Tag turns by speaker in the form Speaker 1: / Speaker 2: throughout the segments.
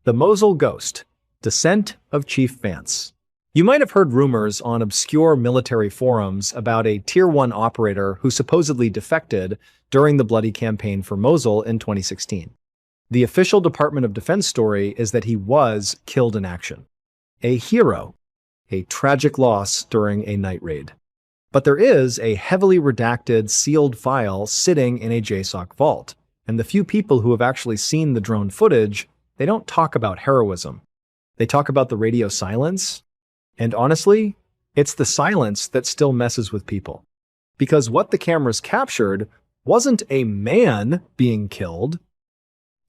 Speaker 1: The Mosul Ghost, Descent of Chief Vance. You might have heard rumors on obscure military forums about a Tier 1 operator who supposedly defected during the bloody campaign for Mosul in 2016. The official Department of Defense story is that he was killed in action. A hero, a tragic loss during a night raid. But there is a heavily redacted, sealed file sitting in a JSOC vault, and the few people who have actually seen the drone footage, they don't talk about heroism. They talk about the radio silence, and honestly, it's the silence that still messes with people. Because what the cameras captured wasn't a man being killed.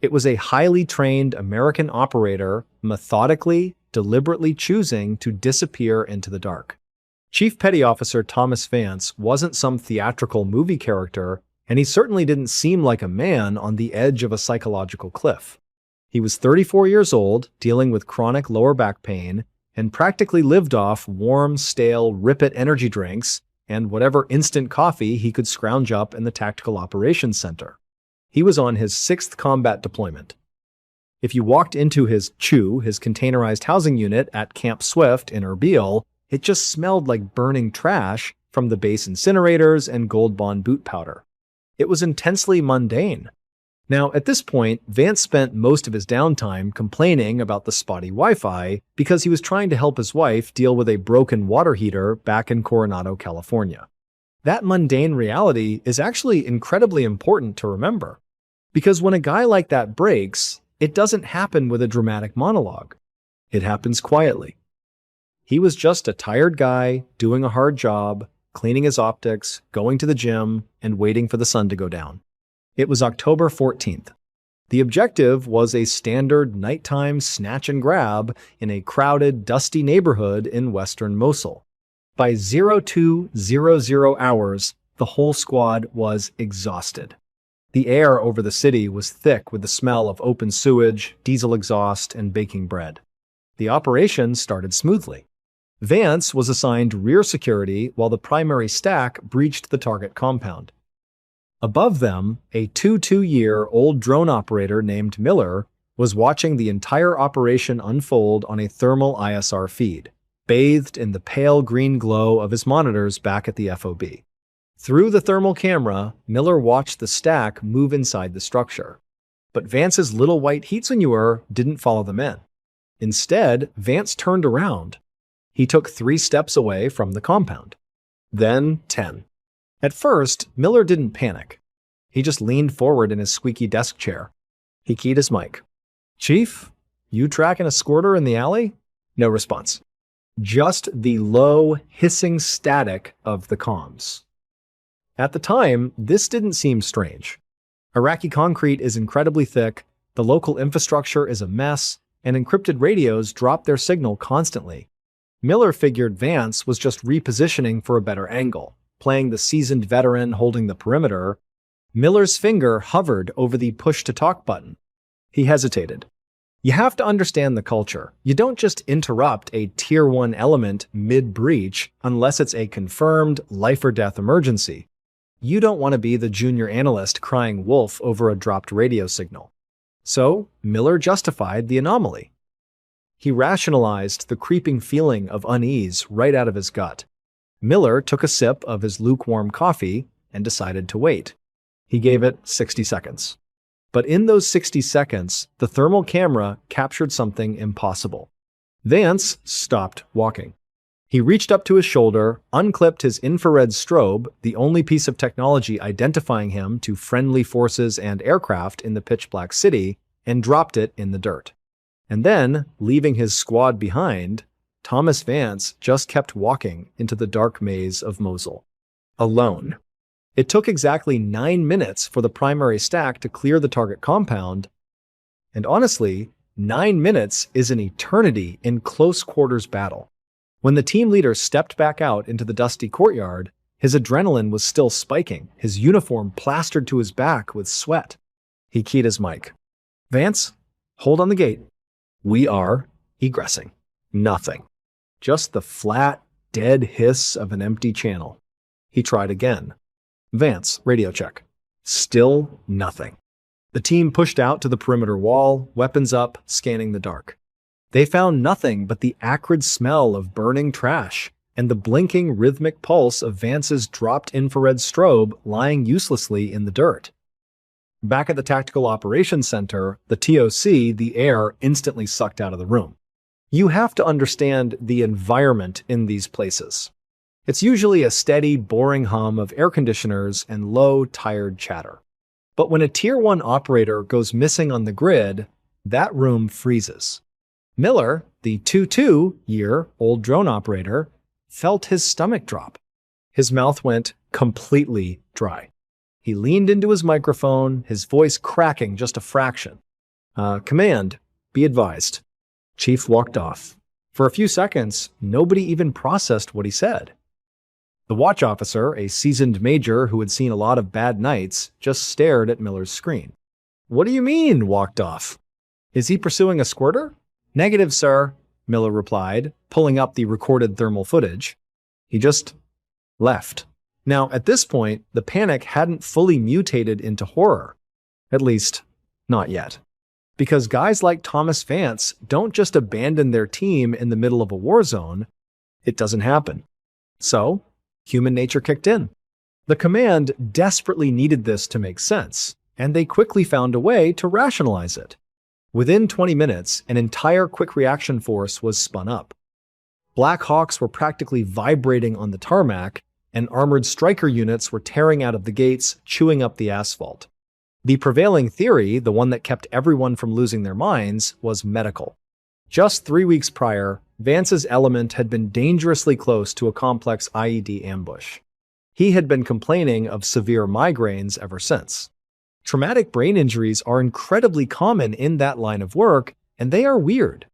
Speaker 1: It was a highly trained American operator methodically, deliberately choosing to disappear into the dark. Chief Petty Officer Thomas Vance wasn't some theatrical movie character, and he certainly didn't seem like a man on the edge of a psychological cliff. He was 34 years old, dealing with chronic lower back pain, and practically lived off warm, stale, rip-it energy drinks and whatever instant coffee he could scrounge up in the Tactical Operations Center. He was on his 6th combat deployment. If you walked into his CHU, his containerized housing unit at Camp Swift in Mrballen, it just smelled like burning trash from the base incinerators and Gold Bond boot powder. It was intensely mundane. Now, at this point, Vance spent most of his downtime complaining about the spotty Wi-Fi because he was trying to help his wife deal with a broken water heater back in Coronado, California. That mundane reality is actually incredibly important to remember. Because when a guy like that breaks, it doesn't happen with a dramatic monologue. It happens quietly. He was just a tired guy doing a hard job, cleaning his optics, going to the gym, and waiting for the sun to go down. It was October 14th. The objective was a standard nighttime snatch and grab in a crowded, dusty neighborhood in western Mosul. By 0200 hours, the whole squad was exhausted. The air over the city was thick with the smell of open sewage, diesel exhaust, and baking bread. The operation started smoothly. Vance was assigned rear security while the primary stack breached the target compound. Above them, a 22-year-old drone operator named Miller was watching the entire operation unfold on a thermal ISR feed, bathed in the pale green glow of his monitors back at the FOB. Through the thermal camera, Miller watched the stack move inside the structure. But Vance's little white heat sineur didn't follow them in. Instead, Vance turned around. He took 3 steps away from the compound. Then 10. At first, Miller didn't panic. He just leaned forward in his squeaky desk chair. He keyed his mic. "Chief, you tracking a squirter in the alley?" No response. Just the low, hissing static of the comms. At the time, this didn't seem strange. Iraqi concrete is incredibly thick, the local infrastructure is a mess, and encrypted radios drop their signal constantly. Miller figured Vance was just repositioning for a better angle, playing the seasoned veteran holding the perimeter. Miller's finger hovered over the push-to-talk button. He hesitated. You have to understand the culture. You don't just interrupt a Tier 1 element mid-breach unless it's a confirmed life-or-death emergency. You don't want to be the junior analyst crying wolf over a dropped radio signal. So, Miller justified the anomaly. He rationalized the creeping feeling of unease right out of his gut. Miller took a sip of his lukewarm coffee and decided to wait. He gave it 60 seconds. But in those 60 seconds, the thermal camera captured something impossible. Vance stopped walking. He reached up to his shoulder, unclipped his infrared strobe, the only piece of technology identifying him to friendly forces and aircraft in the pitch-black city, and dropped it in the dirt. And then, leaving his squad behind, Thomas Vance just kept walking into the dark maze of Mosul. Alone. It took exactly 9 minutes for the primary stack to clear the target compound, and honestly, 9 minutes is an eternity in close-quarters battle. When the team leader stepped back out into the dusty courtyard, his adrenaline was still spiking, his uniform plastered to his back with sweat. He keyed his mic. "Vance, hold on the gate. We are egressing." Nothing. Just the flat, dead hiss of an empty channel. He tried again. "Vance, radio check." Still nothing. The team pushed out to the perimeter wall, weapons up, scanning the dark. They found nothing but the acrid smell of burning trash and the blinking rhythmic pulse of Vance's dropped infrared strobe lying uselessly in the dirt. Back at the Tactical Operations Center, the TOC, the air instantly sucked out of the room. You have to understand the environment in these places. It's usually a steady, boring hum of air conditioners and low, tired chatter. But when a Tier 1 operator goes missing on the grid, that room freezes. Miller, the 22-year-old drone operator, felt his stomach drop. His mouth went completely dry. He leaned into his microphone, his voice cracking just a fraction. Command, be advised. Chief walked off. For a few seconds, nobody even processed what he said. The watch officer, a seasoned major who had seen a lot of bad nights, just stared at Miller's screen. What do you mean, walked off? Is he pursuing a squirter? Negative, sir, Miller replied, pulling up the recorded thermal footage. He just left. Now, at this point, the panic hadn't fully mutated into horror. At least, not yet. Because guys like Thomas Vance don't just abandon their team in the middle of a war zone. It doesn't happen. So, human nature kicked in. The command desperately needed this to make sense, and they quickly found a way to rationalize it. Within 20 minutes, an entire quick reaction force was spun up. Black Hawks were practically vibrating on the tarmac, and armored striker units were tearing out of the gates, chewing up the asphalt. The prevailing theory, the one that kept everyone from losing their minds, was medical. Just 3 weeks prior, Vance's element had been dangerously close to a complex IED ambush. He had been complaining of severe migraines ever since. Traumatic brain injuries are incredibly common in that line of work, and they are weird.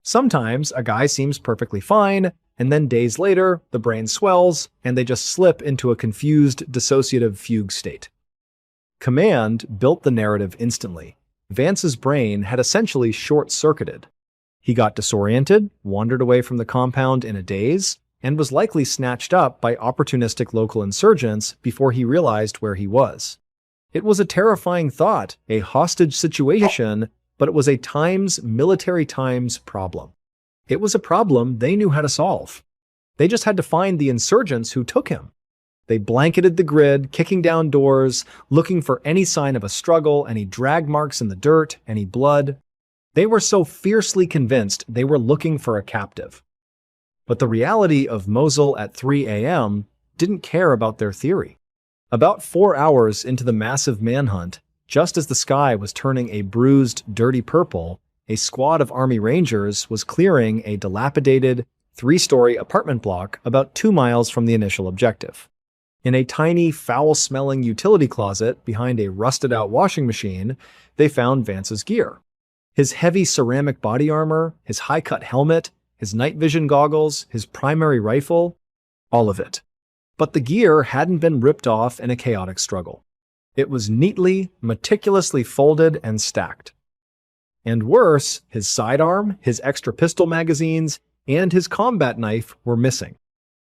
Speaker 1: Sometimes a guy seems perfectly fine, and then days later, the brain swells, and they just slip into a confused dissociative fugue state. Command built the narrative instantly. Vance's brain had essentially short-circuited. He got disoriented, wandered away from the compound in a daze, and was likely snatched up by opportunistic local insurgents before he realized where he was. It was a terrifying thought, a hostage situation, but it was a military times problem. It was a problem they knew how to solve. They just had to find the insurgents who took him. They blanketed the grid, kicking down doors, looking for any sign of a struggle, any drag marks in the dirt, any blood. They were so fiercely convinced they were looking for a captive. But the reality of Mosul at 3 a.m. didn't care about their theory. About 4 hours into the massive manhunt, just as the sky was turning a bruised, dirty purple, a squad of Army Rangers was clearing a dilapidated, 3-story apartment block about 2 miles from the initial objective. In a tiny, foul-smelling utility closet behind a rusted-out washing machine, they found Vance's gear. His heavy ceramic body armor, his high-cut helmet, his night vision goggles, his primary rifle, all of it. But the gear hadn't been ripped off in a chaotic struggle. It was neatly, meticulously folded and stacked. And worse, his sidearm, his extra pistol magazines, and his combat knife were missing.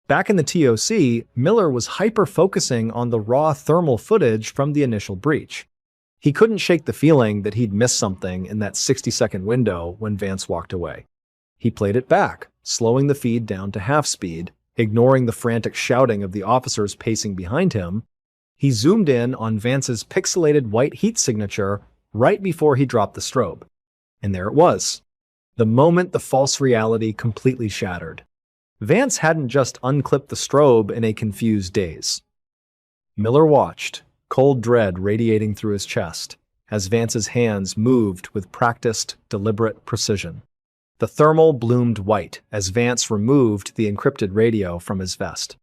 Speaker 1: Back in the TOC, Miller was hyper-focusing on the raw thermal footage from the initial breach. He couldn't shake the feeling that he'd missed something in that 60-second window when Vance walked away. He played it back, slowing the feed down to half speed, ignoring the frantic shouting of the officers pacing behind him. He zoomed in on Vance's pixelated white heat signature right before he dropped the strobe. And there it was. The moment the false reality completely shattered. Vance hadn't just unclipped the strobe in a confused daze. Miller watched, cold dread radiating through his chest, as Vance's hands moved with practiced, deliberate precision. The thermal bloomed white as Vance removed the encrypted radio from his vest.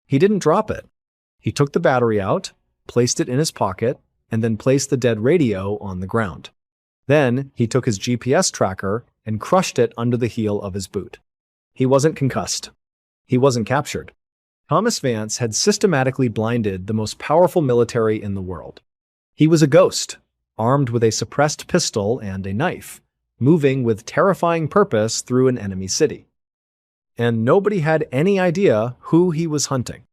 Speaker 1: He didn't drop it. He took the battery out, placed it in his pocket, and then placed the dead radio on the ground. Then he took his GPS tracker and crushed it under the heel of his boot. He wasn't concussed. He wasn't captured. Thomas Vance had systematically blinded the most powerful military in the world. He was a ghost, armed with a suppressed pistol and a knife, moving with terrifying purpose through an enemy city. And nobody had any idea who he was hunting.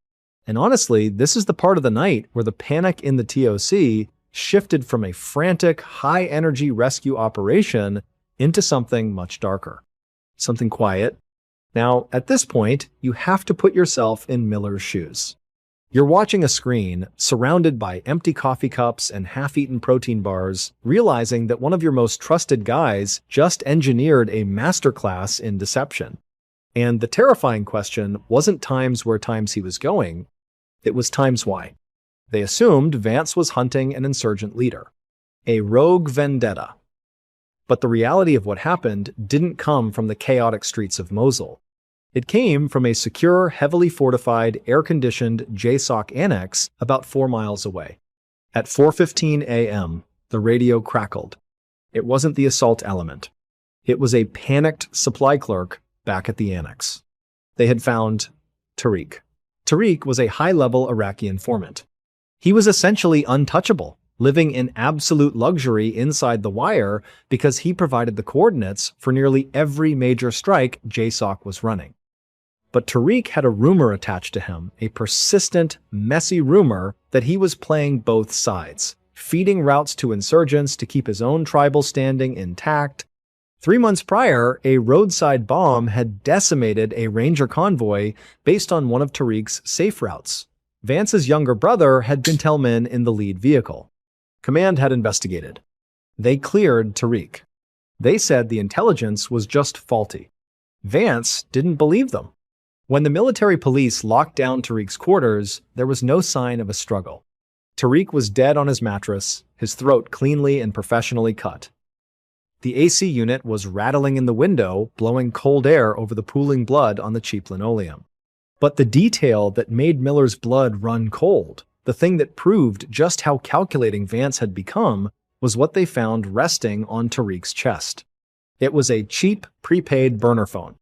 Speaker 1: And honestly, this is the part of the night where the panic in the TOC shifted from a frantic, high-energy rescue operation into something much darker. Something quiet. Now, at this point, you have to put yourself in Miller's shoes. You're watching a screen, surrounded by empty coffee cups and half-eaten protein bars, realizing that one of your most trusted guys just engineered a masterclass in deception. And the terrifying question wasn't times where times he was going, it was times why. They assumed Vance was hunting an insurgent leader, a rogue vendetta. But the reality of what happened didn't come from the chaotic streets of Mosul. It came from a secure, heavily fortified, air-conditioned JSOC annex about 4 miles away. At 4:15 a.m., the radio crackled. It wasn't the assault element. It was a panicked supply clerk back at the annex. They had found Tariq. Tariq was a high-level Iraqi informant. He was essentially untouchable, living in absolute luxury inside the wire because he provided the coordinates for nearly every major strike JSOC was running. But Tariq had a rumor attached to him, a persistent, messy rumor that he was playing both sides, feeding routes to insurgents to keep his own tribal standing intact. 3 months prior, a roadside bomb had decimated a Ranger convoy based on one of Tariq's safe routes. Vance's younger brother had been Telman in the lead vehicle. Command had investigated. They cleared Tariq. They said the intelligence was just faulty. Vance didn't believe them. When the military police locked down Tariq's quarters, there was no sign of a struggle. Tariq was dead on his mattress, his throat cleanly and professionally cut. The AC unit was rattling in the window, blowing cold air over the pooling blood on the cheap linoleum. But the detail that made Miller's blood run cold, the thing that proved just how calculating Vance had become, was what they found resting on Tariq's chest. It was a cheap, prepaid burner phone.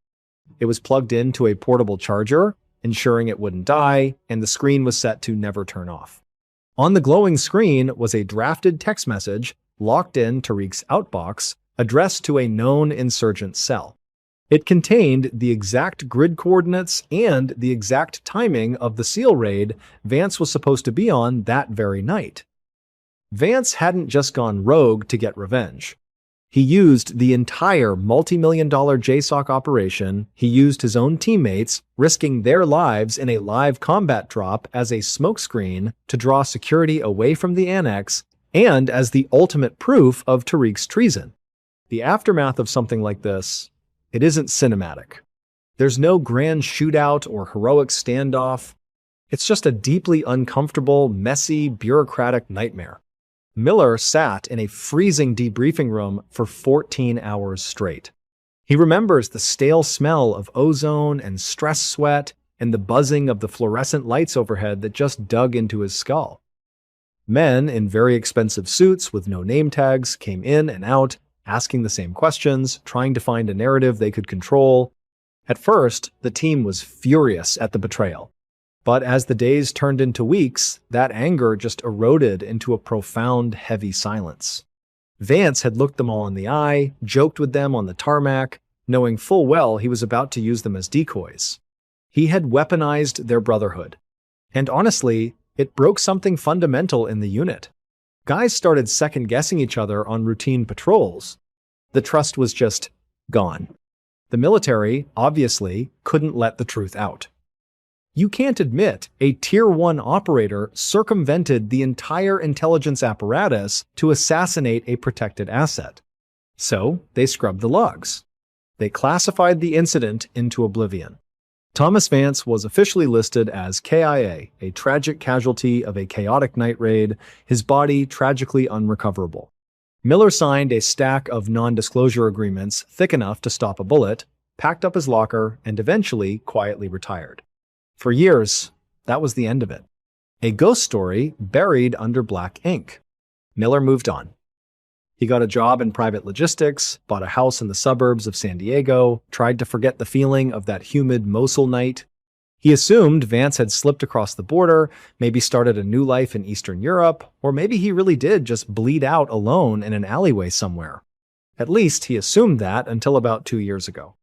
Speaker 1: It was plugged into a portable charger, ensuring it wouldn't die, and the screen was set to never turn off. On the glowing screen was a drafted text message locked in Tariq's outbox, addressed to a known insurgent cell. It contained the exact grid coordinates and the exact timing of the SEAL raid Vance was supposed to be on that very night. Vance hadn't just gone rogue to get revenge. He used the entire multi-million-dollar JSOC operation, he used his own teammates, risking their lives in a live combat drop as a smokescreen to draw security away from the annex, and as the ultimate proof of Tariq's treason. The aftermath of something like this, it isn't cinematic. There's no grand shootout or heroic standoff. It's just a deeply uncomfortable, messy, bureaucratic nightmare. Miller sat in a freezing debriefing room for 14 hours straight. He remembers the stale smell of ozone and stress sweat and the buzzing of the fluorescent lights overhead that just dug into his skull. Men in very expensive suits with no name tags came in and out, asking the same questions, trying to find a narrative they could control. At first, the team was furious at the betrayal. But as the days turned into weeks, that anger just eroded into a profound, heavy silence. Vance had looked them all in the eye, joked with them on the tarmac, knowing full well he was about to use them as decoys. He had weaponized their brotherhood. And honestly, it broke something fundamental in the unit. Guys started second-guessing each other on routine patrols. The trust was just gone. The military, obviously, couldn't let the truth out. You can't admit a Tier 1 operator circumvented the entire intelligence apparatus to assassinate a protected asset. So, they scrubbed the logs. They classified the incident into oblivion. Thomas Vance was officially listed as KIA, a tragic casualty of a chaotic night raid, his body tragically unrecoverable. Miller signed a stack of non-disclosure agreements thick enough to stop a bullet, packed up his locker, and eventually quietly retired. For years, that was the end of it. A ghost story buried under black ink. Miller moved on. He got a job in private logistics, bought a house in the suburbs of San Diego, tried to forget the feeling of that humid Mosul night. He assumed Vance had slipped across the border, maybe started a new life in Eastern Europe, or maybe he really did just bleed out alone in an alleyway somewhere. At least he assumed that until about 2 years ago.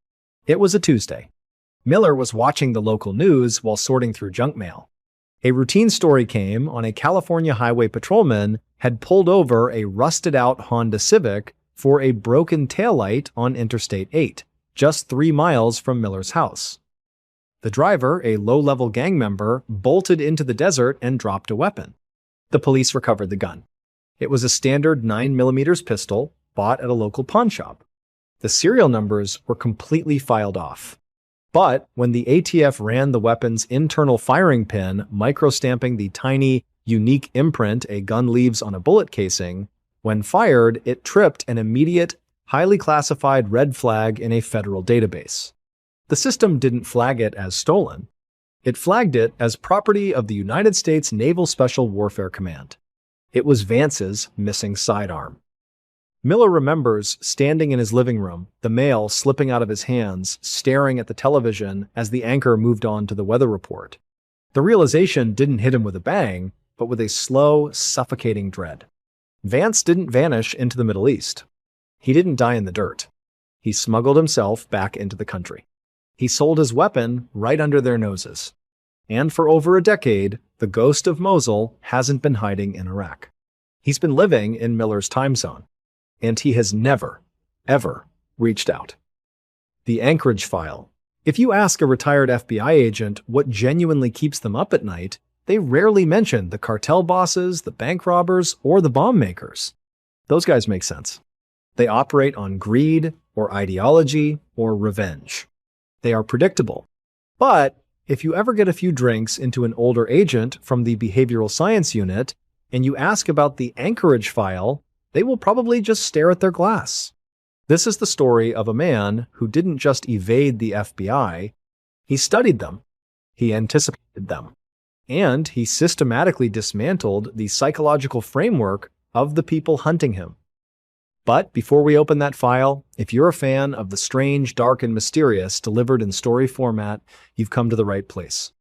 Speaker 1: It was a Tuesday. Miller was watching the local news while sorting through junk mail. A routine story came on a California highway patrolman had pulled over a rusted-out Honda Civic for a broken taillight on Interstate 8, just 3 miles from Miller's house. The driver, a low-level gang member, bolted into the desert and dropped a weapon. The police recovered the gun. It was a standard 9mm pistol bought at a local pawn shop. The serial numbers were completely filed off. But when the ATF ran the weapon's internal firing pin, microstamping the tiny, unique imprint a gun leaves on a bullet casing, when fired, it tripped an immediate, highly classified red flag in a federal database. The system didn't flag it as stolen. It flagged it as property of the United States Naval Special Warfare Command. It was Vance's missing sidearm. Miller remembers standing in his living room, the mail slipping out of his hands, staring at the television as the anchor moved on to the weather report. The realization didn't hit him with a bang, but with a slow, suffocating dread. Vance didn't vanish into the Middle East. He didn't die in the dirt. He smuggled himself back into the country. He sold his weapon right under their noses. And for over a decade, the ghost of Mosul hasn't been hiding in Iraq. He's been living in Miller's time zone. And he has never, ever reached out. The Anchorage File. If you ask a retired FBI agent what genuinely keeps them up at night, they rarely mention the cartel bosses, the bank robbers, or the bomb makers. Those guys make sense. They operate on greed, or ideology, or revenge. They are predictable. But if you ever get a few drinks into an older agent from the behavioral science unit, and you ask about the Anchorage File, they will probably just stare at their glass. This is the story of a man who didn't just evade the FBI, he studied them, he anticipated them, and he systematically dismantled the psychological framework of the people hunting him. But before we open that file, if you're a fan of the strange, dark, and mysterious delivered in story format, you've come to the right place.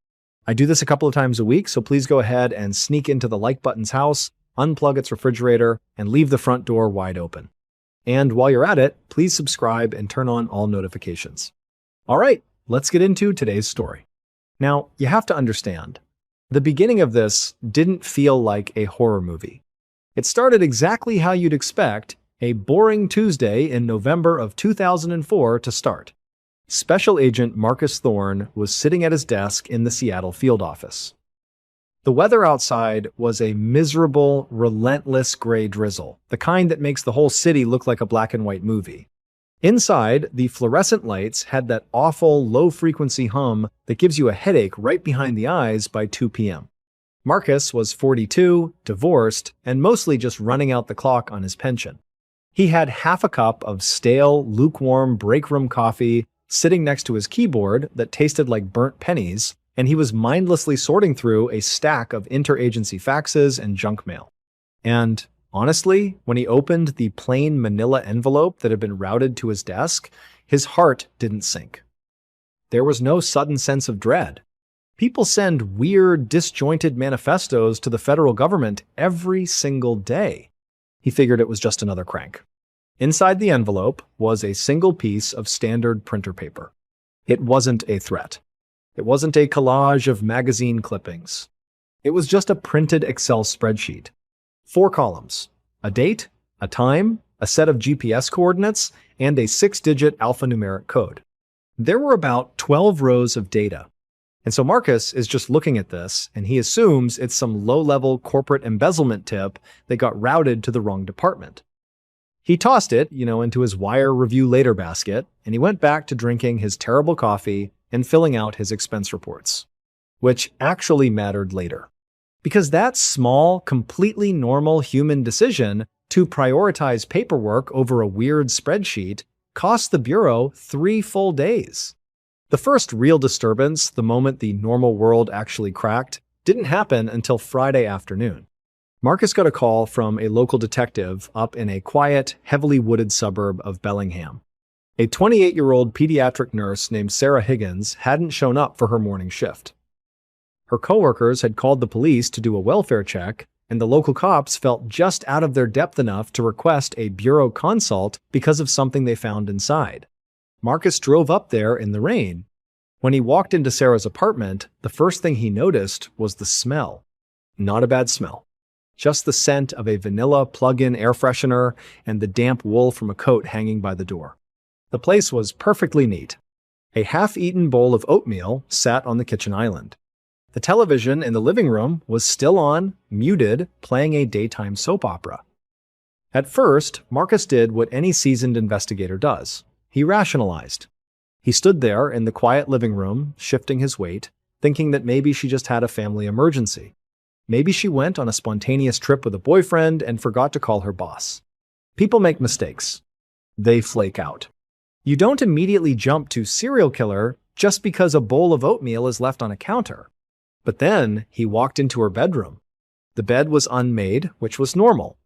Speaker 1: I do this a couple of times a week, so please go ahead and sneak into the like button's house, unplug its refrigerator, and leave the front door wide open. And while you're at it, please subscribe and turn on all notifications. All right, let's get into today's story. Now, you have to understand, the beginning of this didn't feel like a horror movie. It started exactly how you'd expect a boring Tuesday in November of 2004 to start. Special Agent Marcus Thorne was sitting at his desk in the Seattle field office. The weather outside was a miserable, relentless gray drizzle, the kind that makes the whole city look like a black and white movie. Inside, the fluorescent lights had that awful, low-frequency hum that gives you a headache right behind the eyes by 2 p.m. Marcus was 42, divorced, and mostly just running out the clock on his pension. He had half a cup of stale, lukewarm break room coffee sitting next to his keyboard that tasted like burnt pennies, and he was mindlessly sorting through a stack of interagency faxes and junk mail. And honestly, when he opened the plain manila envelope that had been routed to his desk, his heart didn't sink. There was no sudden sense of dread. People send weird, disjointed manifestos to the federal government every single day. He figured it was just another crank. Inside the envelope was a single piece of standard printer paper. It wasn't a threat. It wasn't a collage of magazine clippings. It was just a printed Excel spreadsheet. 4 columns: a date, a time, a set of GPS coordinates, and a 6-digit alphanumeric code. There were about 12 rows of data. And so Marcus is just looking at this, and he assumes it's some low-level corporate embezzlement tip that got routed to the wrong department. He tossed it, into his wire review later basket, and he went back to drinking his terrible coffee and filling out his expense reports, which actually mattered later. Because that small, completely normal human decision to prioritize paperwork over a weird spreadsheet cost the Bureau 3 full days. The first real disturbance, the moment the normal world actually cracked, didn't happen until Friday afternoon. Marcus got a call from a local detective up in a quiet, heavily wooded suburb of Bellingham. A 28-year-old pediatric nurse named Sarah Higgins hadn't shown up for her morning shift. Her coworkers had called the police to do a welfare check, and the local cops felt just out of their depth enough to request a bureau consult because of something they found inside. Marcus drove up there in the rain. When he walked into Sarah's apartment, the first thing he noticed was the smell. Not a bad smell. Just the scent of a vanilla plug-in air freshener and the damp wool from a coat hanging by the door. The place was perfectly neat. A half-eaten bowl of oatmeal sat on the kitchen island. The television in the living room was still on, muted, playing a daytime soap opera. At first, Marcus did what any seasoned investigator does. He rationalized. He stood there in the quiet living room, shifting his weight, thinking that maybe she just had a family emergency. Maybe she went on a spontaneous trip with a boyfriend and forgot to call her boss. People make mistakes. They flake out. You don't immediately jump to serial killer just because a bowl of oatmeal is left on a counter. But then he walked into her bedroom. The bed was unmade, which was normal.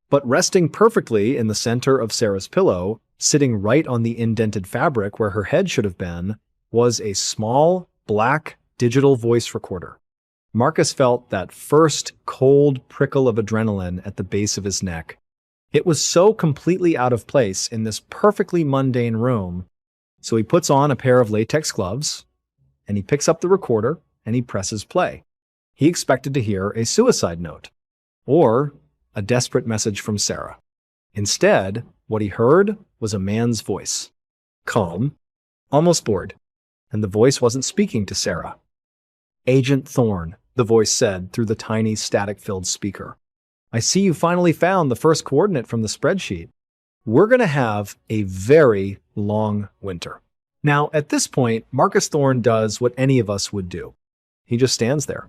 Speaker 1: But resting perfectly in the center of Sarah's pillow, sitting right on the indented fabric where her head should have been, was a small, black, digital voice recorder. Marcus felt that first cold prickle of adrenaline at the base of his neck. It was so completely out of place in this perfectly mundane room, so he puts on a pair of latex gloves, and he picks up the recorder, and he presses play. He expected to hear a suicide note, or a desperate message from Sarah. Instead, what he heard was a man's voice. Calm, almost bored, and the voice wasn't speaking to Sarah. "Agent Thorne," the voice said through the tiny static-filled speaker. "I see you finally found the first coordinate from the spreadsheet. We're going to have a very long winter." Now, at this point, Marcus Thorne does what any of us would do. He just stands there.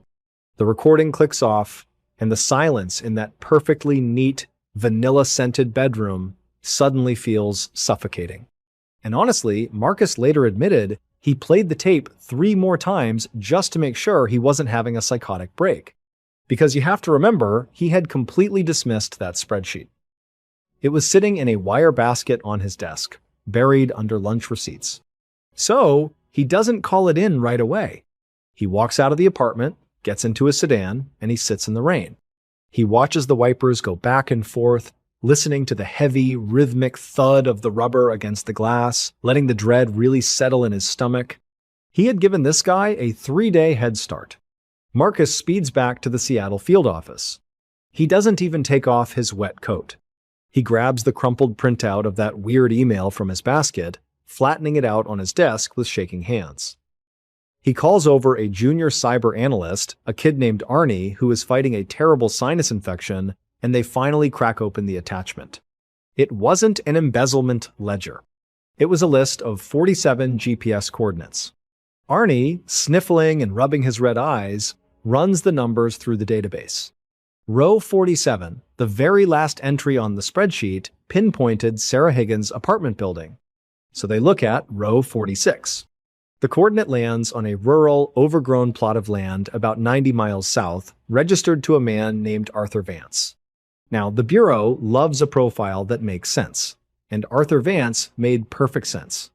Speaker 1: The recording clicks off, and the silence in that perfectly neat, vanilla-scented bedroom suddenly feels suffocating. And honestly, Marcus later admitted he played the tape 3 more times just to make sure he wasn't having a psychotic break. Because you have to remember, he had completely dismissed that spreadsheet. It was sitting in a wire basket on his desk, buried under lunch receipts. So, he doesn't call it in right away. He walks out of the apartment, gets into his sedan, and he sits in the rain. He watches the wipers go back and forth, listening to the heavy, rhythmic thud of the rubber against the glass, letting the dread really settle in his stomach. He had given this guy a 3-day head start. Marcus speeds back to the Seattle field office. He doesn't even take off his wet coat. He grabs the crumpled printout of that weird email from his basket, flattening it out on his desk with shaking hands. He calls over a junior cyber analyst, a kid named Arnie, who is fighting a terrible sinus infection, and they finally crack open the attachment. It wasn't an embezzlement ledger. It was a list of 47 GPS coordinates. Arnie, sniffling and rubbing his red eyes, runs the numbers through the database. Row 47, the very last entry on the spreadsheet, pinpointed Sarah Higgins' apartment building. So they look at row 46. The coordinate lands on a rural, overgrown plot of land about 90 miles south, registered to a man named Arthur Vance. Now, the Bureau loves a profile that makes sense, and Arthur Vance made perfect sense.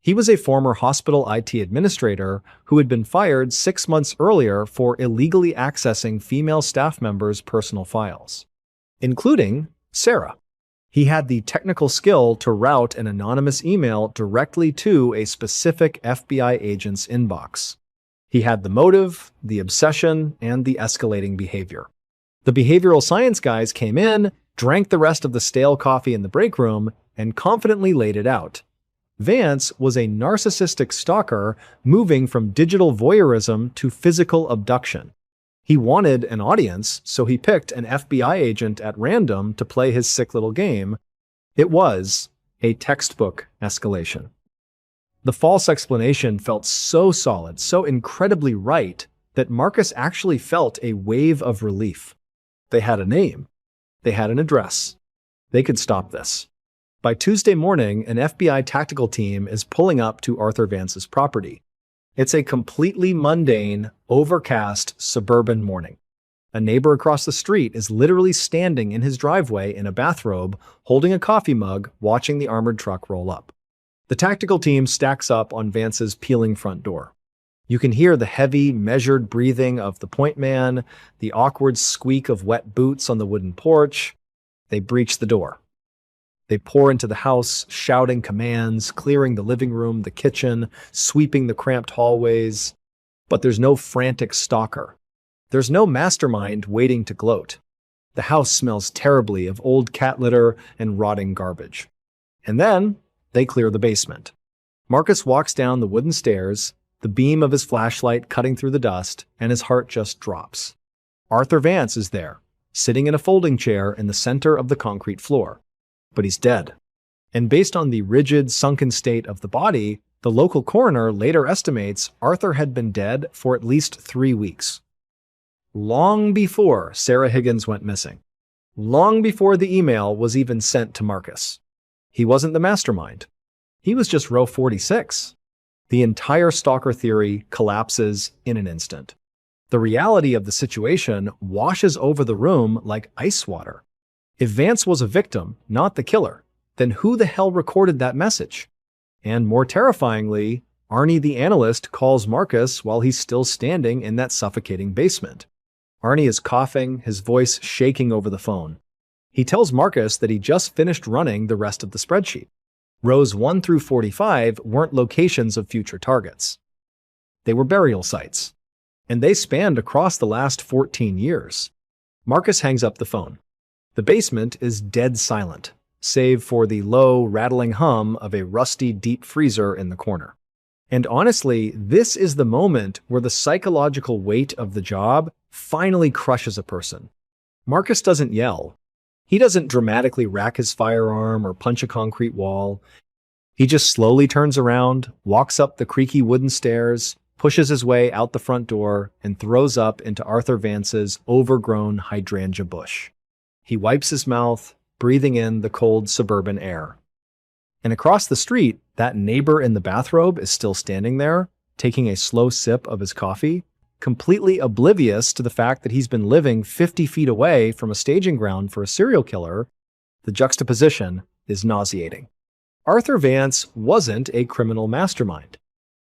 Speaker 1: He was a former hospital IT administrator who had been fired 6 months earlier for illegally accessing female staff members' personal files, including Sarah. He had the technical skill to route an anonymous email directly to a specific FBI agent's inbox. He had the motive, the obsession, and the escalating behavior. The behavioral science guys came in, drank the rest of the stale coffee in the break room, and confidently laid it out. Vance was a narcissistic stalker moving from digital voyeurism to physical abduction. He wanted an audience, so he picked an FBI agent at random to play his sick little game. It was a textbook escalation. The false explanation felt so solid, so incredibly right, that Marcus actually felt a wave of relief. They had a name. They had an address. They could stop this. By Tuesday morning, an FBI tactical team is pulling up to Arthur Vance's property. It's a completely mundane, overcast, suburban morning. A neighbor across the street is literally standing in his driveway in a bathrobe, holding a coffee mug, watching the armored truck roll up. The tactical team stacks up on Vance's peeling front door. You can hear the heavy, measured breathing of the point man, the awkward squeak of wet boots on the wooden porch. They breach the door. They pour into the house, shouting commands, clearing the living room, the kitchen, sweeping the cramped hallways. But there's no frantic stalker. There's no mastermind waiting to gloat. The house smells terribly of old cat litter and rotting garbage. And then they clear the basement. Marcus walks down the wooden stairs, the beam of his flashlight cutting through the dust, and his heart just drops. Arthur Vance is there, sitting in a folding chair in the center of the concrete floor. But he's dead. And based on the rigid, sunken state of the body, the local coroner later estimates Arthur had been dead for at least 3 weeks. Long before Sarah Higgins went missing. Long before the email was even sent to Marcus. He wasn't the mastermind. He was just row 46. The entire stalker theory collapses in an instant. The reality of the situation washes over the room like ice water. If Vance was a victim, not the killer, then who the hell recorded that message? And more terrifyingly, Arnie the analyst calls Marcus while he's still standing in that suffocating basement. Arnie is coughing, his voice shaking over the phone. He tells Marcus that he just finished running the rest of the spreadsheet. Rows 1 through 45 weren't locations of future targets. They were burial sites. And they spanned across the last 14 years. Marcus hangs up the phone. The basement is dead silent, save for the low, rattling hum of a rusty deep freezer in the corner. And honestly, this is the moment where the psychological weight of the job finally crushes a person. Marcus doesn't yell. He doesn't dramatically rack his firearm or punch a concrete wall. He just slowly turns around, walks up the creaky wooden stairs, pushes his way out the front door, and throws up into Arthur Vance's overgrown hydrangea bush. He wipes his mouth, breathing in the cold suburban air. And across the street, that neighbor in the bathrobe is still standing there, taking a slow sip of his coffee, completely oblivious to the fact that he's been living 50 feet away from a staging ground for a serial killer. The juxtaposition is nauseating. Arthur Vance wasn't a criminal mastermind.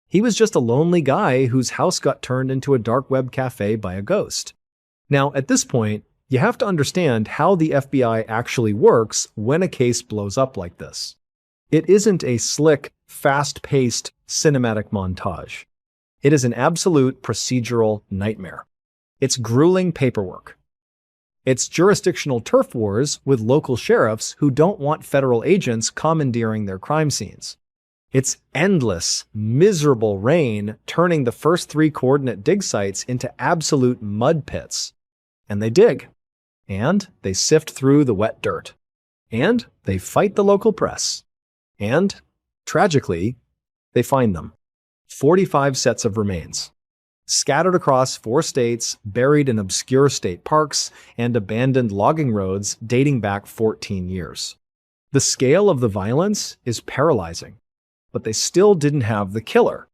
Speaker 1: He was just a lonely guy whose house got turned into a dark web cafe by a ghost. Now, at this point, you have to understand how the FBI actually works when a case blows up like this. It isn't a slick, fast-paced cinematic montage. It is an absolute procedural nightmare. It's grueling paperwork. It's jurisdictional turf wars with local sheriffs who don't want federal agents commandeering their crime scenes. It's endless, miserable rain turning the first 3 coordinate dig sites into absolute mud pits. And they dig. And they sift through the wet dirt. And they fight the local press. And, tragically, they find them. 45 sets of remains. Scattered across 4 states, buried in obscure state parks, and abandoned logging roads dating back 14 years. The scale of the violence is paralyzing. But they still didn't have the killer.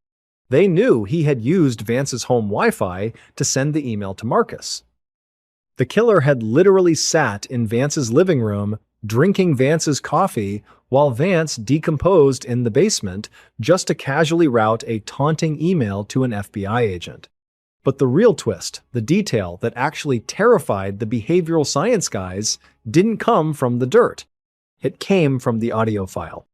Speaker 1: They knew he had used Vance's home Wi-Fi to send the email to Marcus. The killer had literally sat in Vance's living room, drinking Vance's coffee, while Vance decomposed in the basement just to casually route a taunting email to an FBI agent. But the real twist, the detail that actually terrified the behavioral science guys, didn't come from the dirt. It came from the audio file.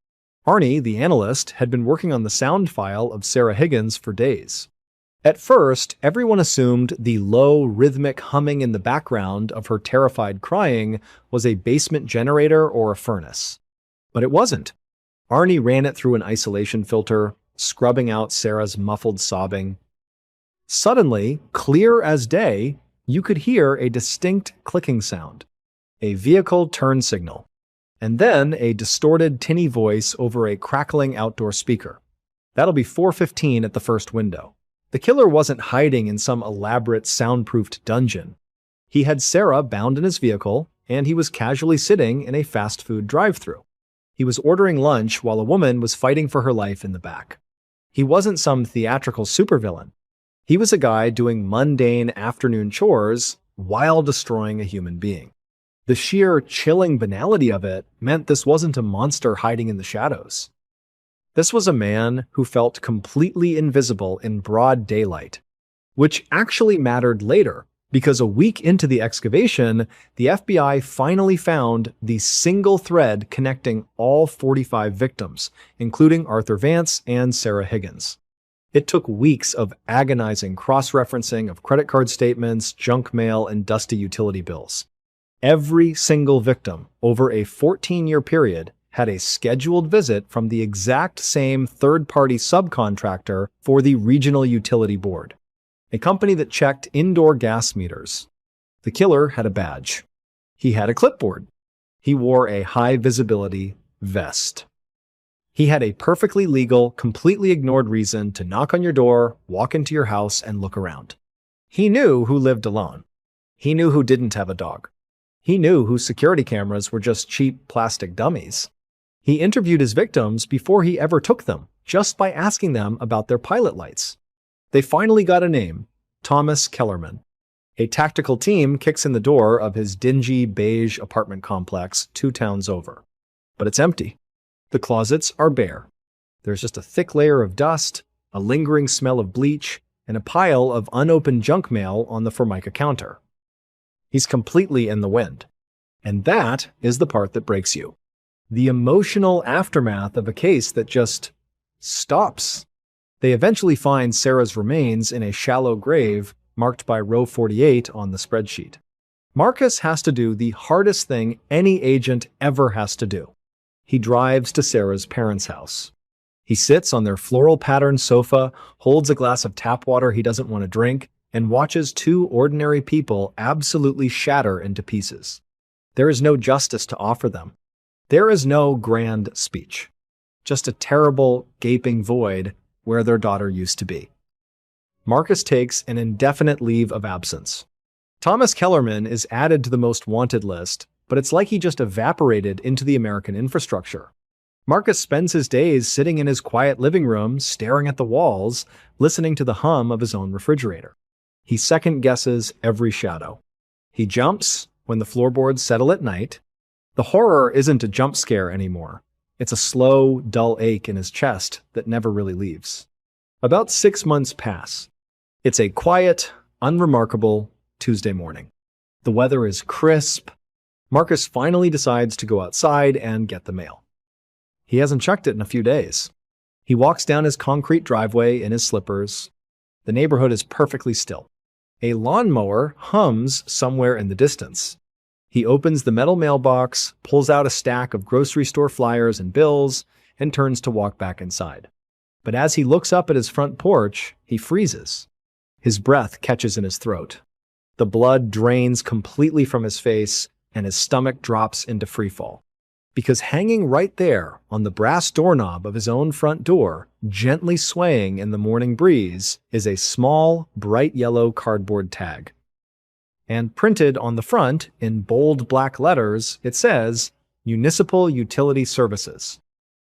Speaker 1: Arnie, the analyst, had been working on the sound file of Sarah Higgins for days. At first, everyone assumed the low, rhythmic humming in the background of her terrified crying was a basement generator or a furnace. But it wasn't. Arnie ran it through an isolation filter, scrubbing out Sarah's muffled sobbing. Suddenly, clear as day, you could hear a distinct clicking sound. A vehicle turn signal. And then a distorted, tinny voice over a crackling outdoor speaker. That'll be 4:15 at the first window. The killer wasn't hiding in some elaborate, soundproofed dungeon. He had Sarah bound in his vehicle, and he was casually sitting in a fast food drive-thru. He was ordering lunch while a woman was fighting for her life in the back. He wasn't some theatrical supervillain. He was a guy doing mundane afternoon chores while destroying a human being. The sheer, chilling banality of it meant this wasn't a monster hiding in the shadows. This was a man who felt completely invisible in broad daylight, which actually mattered later Because a week into the excavation, the FBI finally found the single thread connecting all 45 victims, including Arthur Vance and Sarah Higgins. It took weeks of agonizing cross-referencing of credit card statements, junk mail, and dusty utility bills. Every single victim, over a 14-year period, had a scheduled visit from the exact same third-party subcontractor for the Regional Utility Board, a company that checked indoor gas meters. The killer had a badge. He had a clipboard. He wore a high-visibility vest. He had a perfectly legal, completely ignored reason to knock on your door, walk into your house, and look around. He knew who lived alone. He knew who didn't have a dog. He knew whose security cameras were just cheap plastic dummies. He interviewed his victims before he ever took them, just by asking them about their pilot lights. They finally got a name: Thomas Kellerman. A tactical team kicks in the door of his dingy beige apartment complex 2 towns over. But it's empty. The closets are bare. There's just a thick layer of dust, a lingering smell of bleach, and a pile of unopened junk mail on the Formica counter. He's completely in the wind. And that is the part that breaks you. The emotional aftermath of a case that just stops. They eventually find Sarah's remains in a shallow grave marked by row 48 on the spreadsheet. Marcus has to do the hardest thing any agent ever has to do. He drives to Sarah's parents' house. He sits on their floral-patterned sofa, holds a glass of tap water he doesn't want to drink, and watches 2 ordinary people absolutely shatter into pieces. There is no justice to offer them. There is no grand speech. Just a terrible, gaping void where their daughter used to be. Marcus takes an indefinite leave of absence. Thomas Kellerman is added to the most wanted list, but it's like he just evaporated into the American infrastructure. Marcus spends his days sitting in his quiet living room, staring at the walls, listening to the hum of his own refrigerator. He second-guesses every shadow. He jumps when the floorboards settle at night. The horror isn't a jump scare anymore. It's a slow, dull ache in his chest that never really leaves. About 6 months pass. It's a quiet, unremarkable Tuesday morning. The weather is crisp. Marcus finally decides to go outside and get the mail. He hasn't checked it in a few days. He walks down his concrete driveway in his slippers. The neighborhood is perfectly still. A lawnmower hums somewhere in the distance. He opens the metal mailbox, pulls out a stack of grocery store flyers and bills, and turns to walk back inside. But as he looks up at his front porch, he freezes. His breath catches in his throat. The blood drains completely from his face, and his stomach drops into freefall. Because hanging right there on the brass doorknob of his own front door, gently swaying in the morning breeze, is a small, bright yellow cardboard tag. And printed on the front, in bold black letters, it says, Municipal Utility Services.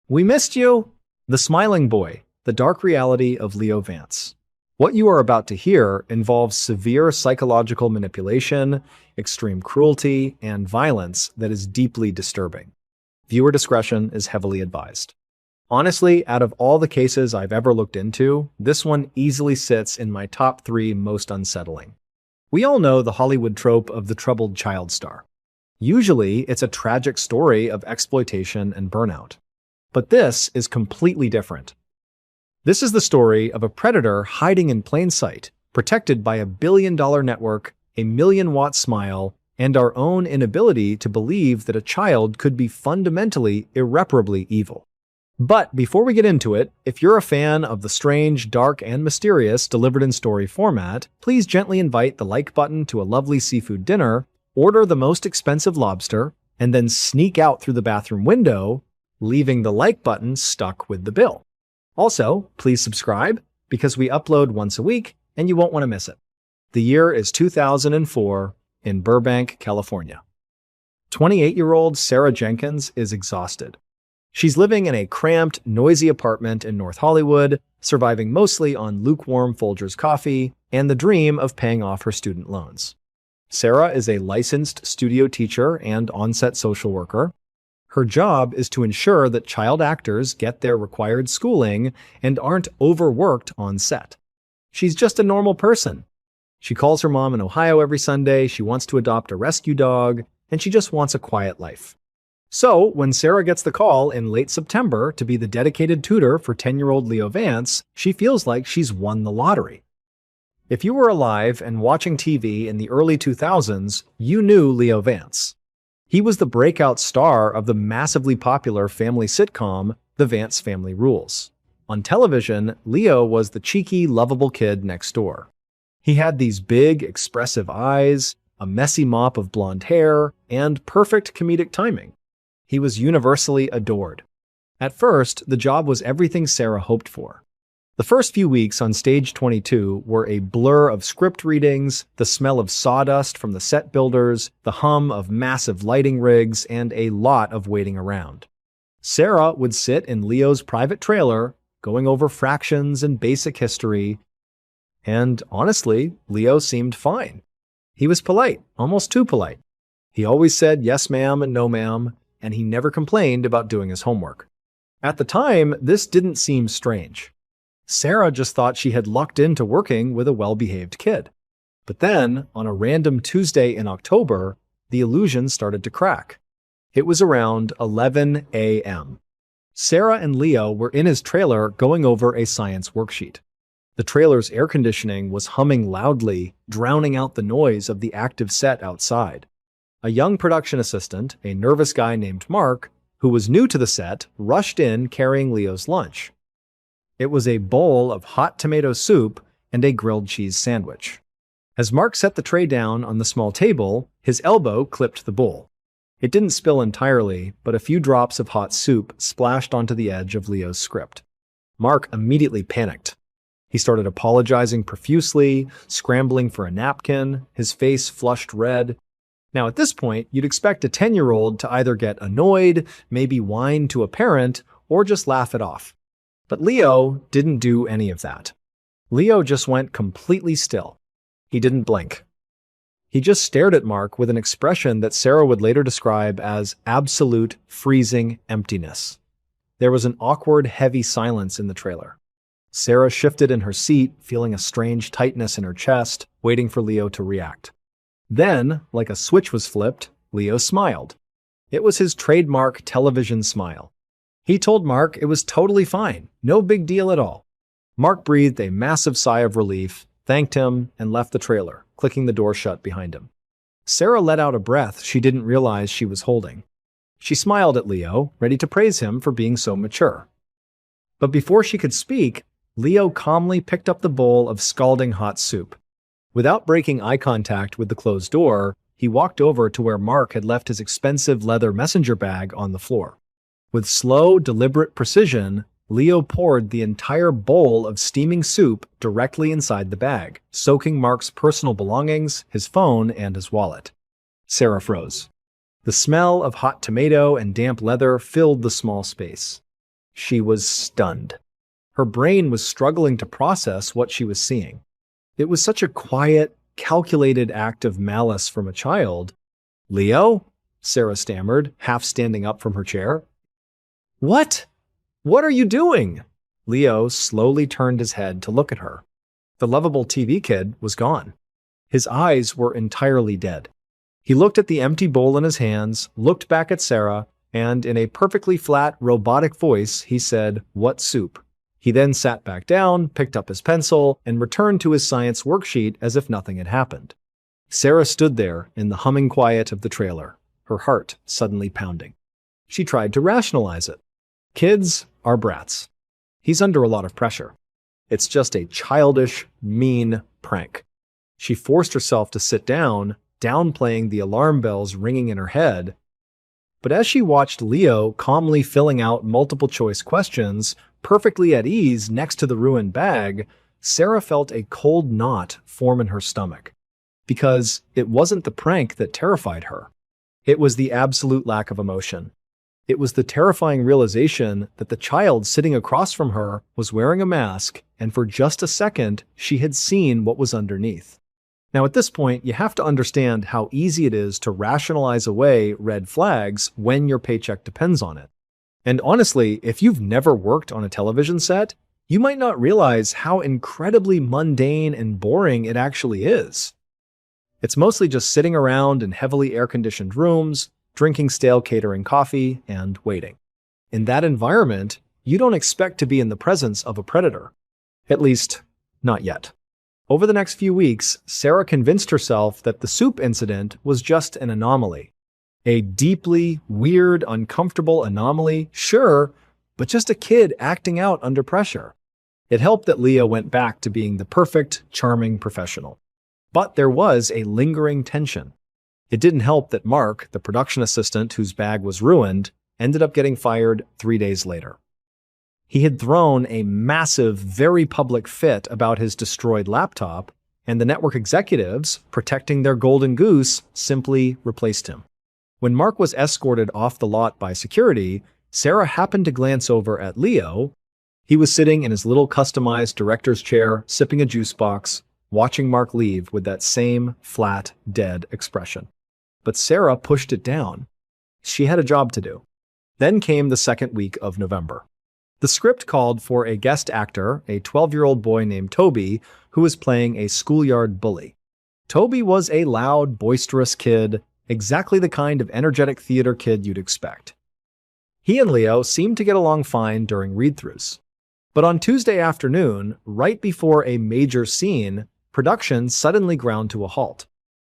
Speaker 1: We missed you! The Smiling Boy, the dark reality of Leo Vance. What you are about to hear involves severe psychological manipulation, extreme cruelty, and violence that is deeply disturbing. Viewer discretion is heavily advised. Honestly, out of all the cases I've ever looked into, this one easily sits in my top 3 most unsettling. We all know the Hollywood trope of the troubled child star. Usually, it's a tragic story of exploitation and burnout. But this is completely different. This is the story of a predator hiding in plain sight, protected by a billion-dollar network, a million-watt smile, and our own inability to believe that a child could be fundamentally, irreparably evil. But before we get into it, if you're a fan of the strange, dark, and mysterious delivered in story format, please gently invite the like button to a lovely seafood dinner, order the most expensive lobster, and then sneak out through the bathroom window, leaving the like button stuck with the bill. Also, please subscribe, because we upload once a week, and you won't want to miss it. The year is 2004 in Burbank, California. 28-year-old Sarah Jenkins is exhausted. She's living in a cramped, noisy apartment in North Hollywood, surviving mostly on lukewarm Folgers coffee and the dream of paying off her student loans. Sarah is a licensed studio teacher and on-set social worker. Her job is to ensure that child actors get their required schooling and aren't overworked on set. She's just a normal person. She calls her mom in Ohio every Sunday, she wants to adopt a rescue dog, and she just wants a quiet life. So, when Sarah gets the call in late September to be the dedicated tutor for 10-year-old Leo Vance, she feels like she's won the lottery. If you were alive and watching TV in the early 2000s, you knew Leo Vance. He was the breakout star of the massively popular family sitcom, The Vance Family Rules. On television, Leo was the cheeky, lovable kid next door. He had these big, expressive eyes, a messy mop of blonde hair, and perfect comedic timing. He was universally adored. At first, the job was everything Sarah hoped for. The first few weeks on Stage 22 were a blur of script readings, the smell of sawdust from the set builders, the hum of massive lighting rigs, and a lot of waiting around. Sarah would sit in Leo's private trailer, going over fractions and basic history, and honestly, Leo seemed fine. He was polite, almost too polite. He always said yes ma'am and no ma'am, and he never complained about doing his homework. At the time, this didn't seem strange. Sarah just thought she had lucked into working with a well-behaved kid. But then, on a random Tuesday in October, the illusion started to crack. It was around 11 a.m. Sarah and Leo were in his trailer going over a science worksheet. The trailer's air conditioning was humming loudly, drowning out the noise of the active set outside. A young production assistant, a nervous guy named Mark, who was new to the set, rushed in carrying Leo's lunch. It was a bowl of hot tomato soup and a grilled cheese sandwich. As Mark set the tray down on the small table, his elbow clipped the bowl. It didn't spill entirely, but a few drops of hot soup splashed onto the edge of Leo's script. Mark immediately panicked. He started apologizing profusely, scrambling for a napkin, his face flushed red. Now at this point, you'd expect a 10-year-old to either get annoyed, maybe whine to a parent, or just laugh it off. But Leo didn't do any of that. Leo just went completely still. He didn't blink. He just stared at Mark with an expression that Sarah would later describe as absolute freezing emptiness. There was an awkward, heavy silence in the trailer. Sarah shifted in her seat, feeling a strange tightness in her chest, waiting for Leo to react. Then, like a switch was flipped, Leo smiled. It was his trademark television smile. He told Mark it was totally fine, no big deal at all. Mark breathed a massive sigh of relief, thanked him, and left the trailer, clicking the door shut behind him. Sarah let out a breath she didn't realize she was holding. She smiled at Leo, ready to praise him for being so mature. But before she could speak, Leo calmly picked up the bowl of scalding hot soup. Without breaking eye contact with the closed door, he walked over to where Mark had left his expensive leather messenger bag on the floor. With slow, deliberate precision, Leo poured the entire bowl of steaming soup directly inside the bag, soaking Mark's personal belongings, his phone, and his wallet. Sarah froze. The smell of hot tomato and damp leather filled the small space. She was stunned. Her brain was struggling to process what she was seeing. It was such a quiet, calculated act of malice from a child. "Leo?" Sarah stammered, half standing up from her chair. "What? What are you doing?" Leo slowly turned his head to look at her. The lovable TV kid was gone. His eyes were entirely dead. He looked at the empty bowl in his hands, looked back at Sarah, and in a perfectly flat, robotic voice, he said, "What soup?" He then sat back down, picked up his pencil, and returned to his science worksheet as if nothing had happened. Sarah stood there in the humming quiet of the trailer, her heart suddenly pounding. She tried to rationalize it. Kids are brats. He's under a lot of pressure. It's just a childish, mean prank. She forced herself to sit down, downplaying the alarm bells ringing in her head. But as she watched Leo calmly filling out multiple-choice questions, perfectly at ease next to the ruined bag, Sarah felt a cold knot form in her stomach. Because it wasn't the prank that terrified her. It was the absolute lack of emotion. It was the terrifying realization that the child sitting across from her was wearing a mask, and for just a second, she had seen what was underneath. Now at this point, you have to understand how easy it is to rationalize away red flags when your paycheck depends on it. And honestly, if you've never worked on a television set, you might not realize how incredibly mundane and boring it actually is. It's mostly just sitting around in heavily air-conditioned rooms, drinking stale catering coffee, and waiting. In that environment, you don't expect to be in the presence of a predator. At least, not yet. Over the next few weeks, Sarah convinced herself that the soup incident was just an anomaly. A deeply weird, uncomfortable anomaly, sure, but just a kid acting out under pressure. It helped that Leah went back to being the perfect, charming professional. But there was a lingering tension. It didn't help that Mark, the production assistant whose bag was ruined, ended up getting fired 3 days later. He had thrown a massive, very public fit about his destroyed laptop, and the network executives, protecting their golden goose, simply replaced him. When Mark was escorted off the lot by security, Sarah happened to glance over at Leo. He was sitting in his little customized director's chair, sipping a juice box, watching Mark leave with that same flat, dead expression. But Sarah pushed it down. She had a job to do. Then came the second week of November. The script called for a guest actor, a 12-year-old boy named Toby, who was playing a schoolyard bully. Toby was a loud, boisterous kid, exactly the kind of energetic theater kid you'd expect. He and Leo seemed to get along fine during read-throughs. But on Tuesday afternoon, right before a major scene, production suddenly ground to a halt.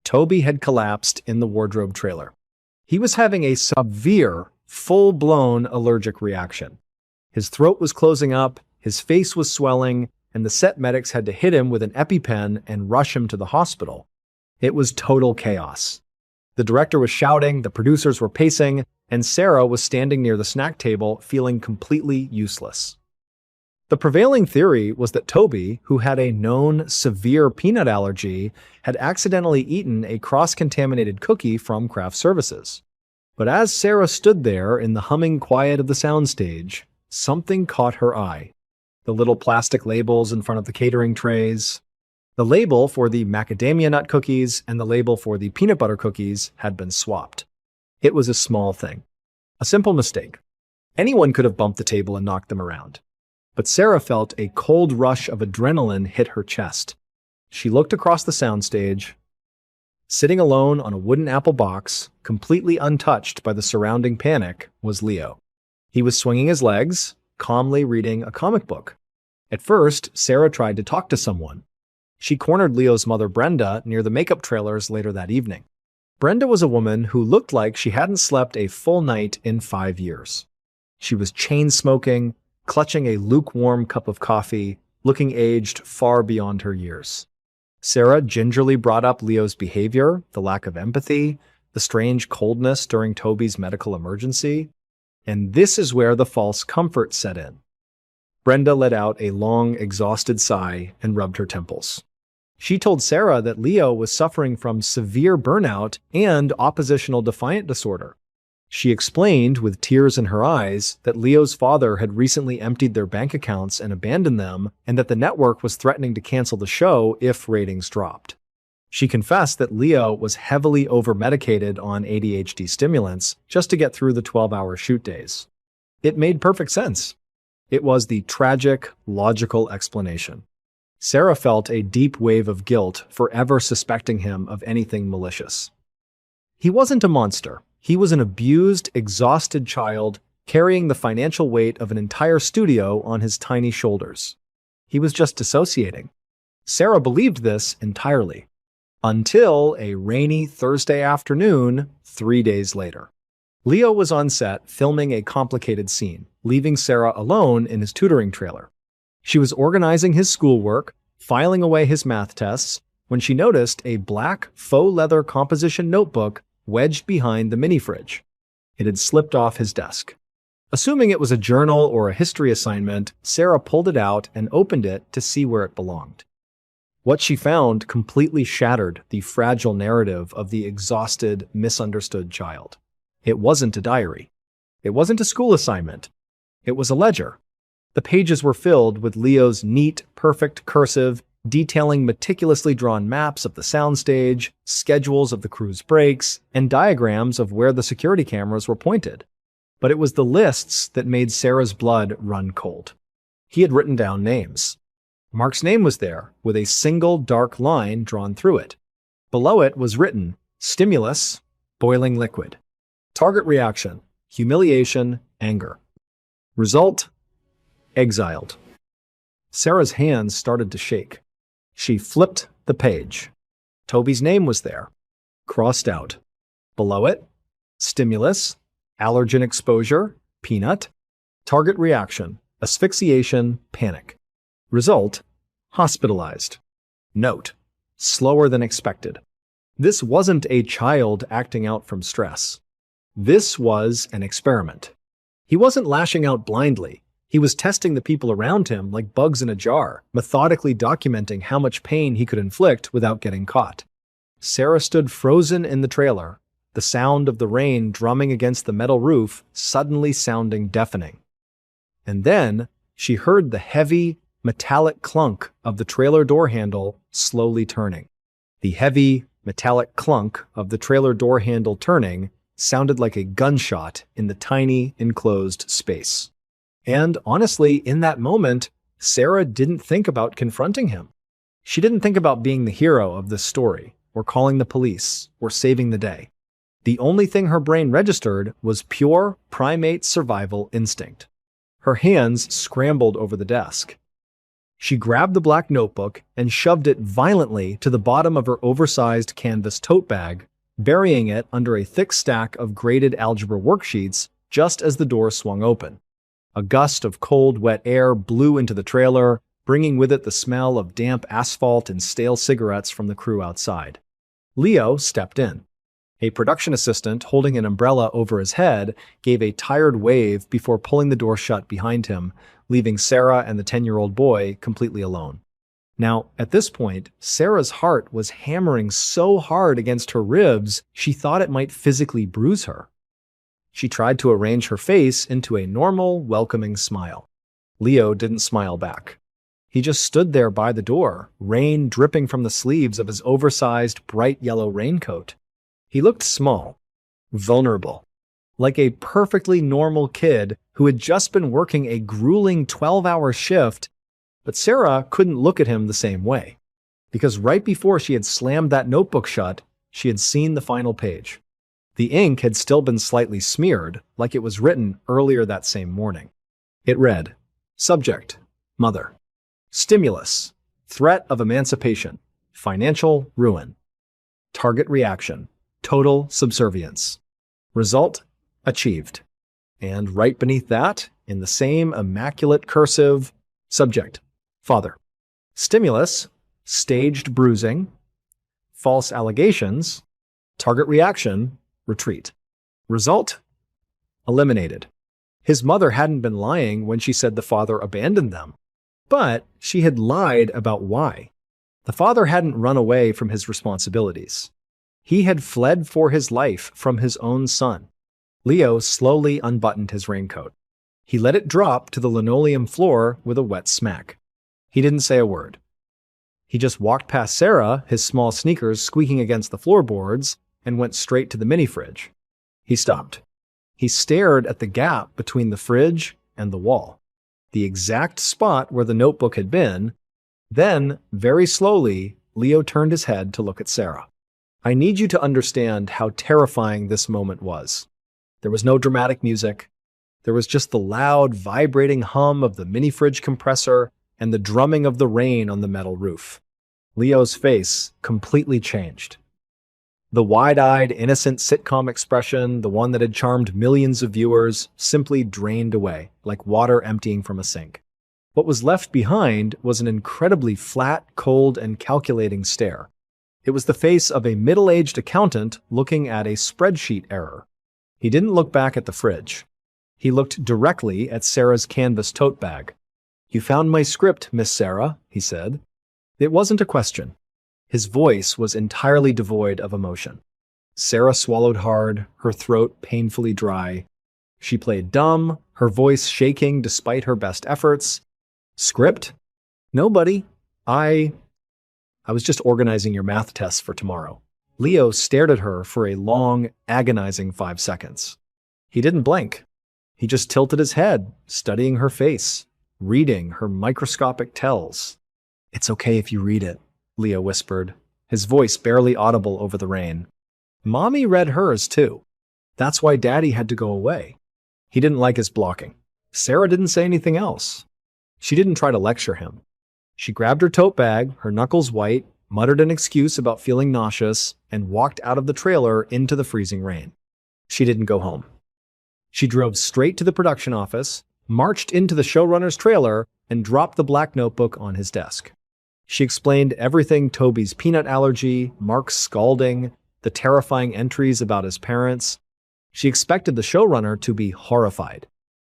Speaker 1: Toby had collapsed in the wardrobe trailer. He was having a severe, full-blown allergic reaction. His throat was closing up, his face was swelling, and the set medics had to hit him with an EpiPen and rush him to the hospital. It was total chaos. The director was shouting, the producers were pacing, and Sarah was standing near the snack table feeling completely useless. The prevailing theory was that Toby, who had a known severe peanut allergy, had accidentally eaten a cross-contaminated cookie from craft services. But as Sarah stood there in the humming quiet of the soundstage, something caught her eye. The little plastic labels in front of the catering trays. The label for the macadamia nut cookies and the label for the peanut butter cookies had been swapped. It was a small thing. A simple mistake. Anyone could have bumped the table and knocked them around. But Sarah felt a cold rush of adrenaline hit her chest. She looked across the soundstage. Sitting alone on a wooden apple box, completely untouched by the surrounding panic, was Leo. He was swinging his legs, calmly reading a comic book. At first, Sarah tried to talk to someone. She cornered Leo's mother, Brenda, near the makeup trailers later that evening. Brenda was a woman who looked like she hadn't slept a full night in 5 years. She was chain-smoking, clutching a lukewarm cup of coffee, looking aged far beyond her years. Sarah gingerly brought up Leo's behavior, the lack of empathy, the strange coldness during Toby's medical emergency. And this is where the false comfort set in. Brenda let out a long, exhausted sigh and rubbed her temples. She told Sarah that Leo was suffering from severe burnout and oppositional defiant disorder. She explained, with tears in her eyes, that Leo's father had recently emptied their bank accounts and abandoned them, and that the network was threatening to cancel the show if ratings dropped. She confessed that Leo was heavily over-medicated on ADHD stimulants just to get through the 12-hour shoot days. It made perfect sense. It was the tragic, logical explanation. Sarah felt a deep wave of guilt for ever suspecting him of anything malicious. He wasn't a monster. He was an abused, exhausted child carrying the financial weight of an entire studio on his tiny shoulders. He was just dissociating. Sarah believed this entirely. Until a rainy Thursday afternoon, 3 days later. Leo was on set filming a complicated scene, leaving Sarah alone in his tutoring trailer. She was organizing his schoolwork, filing away his math tests, when she noticed a black faux leather composition notebook wedged behind the mini-fridge. It had slipped off his desk. Assuming it was a journal or a history assignment, Sarah pulled it out and opened it to see where it belonged. What she found completely shattered the fragile narrative of the exhausted, misunderstood child. It wasn't a diary. It wasn't a school assignment. It was a ledger. The pages were filled with Leo's neat, perfect cursive, detailing meticulously drawn maps of the soundstage, schedules of the crew's breaks, and diagrams of where the security cameras were pointed. But it was the lists that made Sarah's blood run cold. He had written down names. Mark's name was there, with a single dark line drawn through it. Below it was written, stimulus, boiling liquid. Target reaction, humiliation, anger. Result, exiled. Sarah's hands started to shake. She flipped the page. Toby's name was there, crossed out. Below it, stimulus, allergen exposure, peanut. Target reaction, asphyxiation, panic. Result, hospitalized. Note, slower than expected. This wasn't a child acting out from stress. This was an experiment. He wasn't lashing out blindly. He was testing the people around him like bugs in a jar, methodically documenting how much pain he could inflict without getting caught. Sarah stood frozen in the trailer, the sound of the rain drumming against the metal roof suddenly sounding deafening. And then she heard the heavy, metallic clunk of the trailer door handle slowly turning. The heavy, metallic clunk of the trailer door handle turning sounded like a gunshot in the tiny, enclosed space. And honestly, in that moment, Sarah didn't think about confronting him. She didn't think about being the hero of this story, or calling the police, or saving the day. The only thing her brain registered was pure primate survival instinct. Her hands scrambled over the desk. She grabbed the black notebook and shoved it violently to the bottom of her oversized canvas tote bag, burying it under a thick stack of graded algebra worksheets just as the door swung open. A gust of cold, wet air blew into the trailer, bringing with it the smell of damp asphalt and stale cigarettes from the crew outside. Leo stepped in. A production assistant holding an umbrella over his head gave a tired wave before pulling the door shut behind him, leaving Sarah and the 10-year-old boy completely alone. Now, at this point, Sarah's heart was hammering so hard against her ribs she thought it might physically bruise her. She tried to arrange her face into a normal, welcoming smile. Leo didn't smile back. He just stood there by the door, rain dripping from the sleeves of his oversized, bright yellow raincoat. He looked small, vulnerable, like a perfectly normal kid who had just been working a grueling 12-hour shift, but Sarah couldn't look at him the same way, because right before she had slammed that notebook shut, she had seen the final page. The ink had still been slightly smeared, like it was written earlier that same morning. It read, Subject, Mother. Stimulus, Threat of emancipation, Financial ruin. Target reaction, Total subservience. Result, achieved. And right beneath that, in the same immaculate cursive, Subject, Father. Stimulus, Staged bruising. False allegations. Target reaction, Retreat. Result, eliminated. His mother hadn't been lying when she said the father abandoned them. But she had lied about why. The father hadn't run away from his responsibilities. He had fled for his life from his own son. Leo slowly unbuttoned his raincoat. He let it drop to the linoleum floor with a wet smack. He didn't say a word. He just walked past Sarah, his small sneakers squeaking against the floorboards, and went straight to the mini-fridge. He stopped. He stared at the gap between the fridge and the wall, the exact spot where the notebook had been. Then, very slowly, Leo turned his head to look at Sarah. I need you to understand how terrifying this moment was. There was no dramatic music. There was just the loud, vibrating hum of the mini-fridge compressor and the drumming of the rain on the metal roof. Leo's face completely changed. The wide-eyed, innocent sitcom expression, the one that had charmed millions of viewers, simply drained away, like water emptying from a sink. What was left behind was an incredibly flat, cold, and calculating stare. It was the face of a middle-aged accountant looking at a spreadsheet error. He didn't look back at the fridge. He looked directly at Sarah's canvas tote bag. You found my script, Miss Sarah, he said. It wasn't a question. His voice was entirely devoid of emotion. Sarah swallowed hard, her throat painfully dry. She played dumb, her voice shaking despite her best efforts. Script? Nobody. I was just organizing your math tests for tomorrow. Leo stared at her for a long, agonizing 5 seconds. He didn't blink. He just tilted his head, studying her face, reading her microscopic tells. "It's okay if you read it," Leo whispered, his voice barely audible over the rain. Mommy read hers too. That's why Daddy had to go away. He didn't like his blocking. Sarah didn't say anything else. She didn't try to lecture him. She grabbed her tote bag, her knuckles white, muttered an excuse about feeling nauseous, and walked out of the trailer into the freezing rain. She didn't go home. She drove straight to the production office, marched into the showrunner's trailer, and dropped the black notebook on his desk. She explained everything: Toby's peanut allergy, Mark's scalding, the terrifying entries about his parents. She expected the showrunner to be horrified.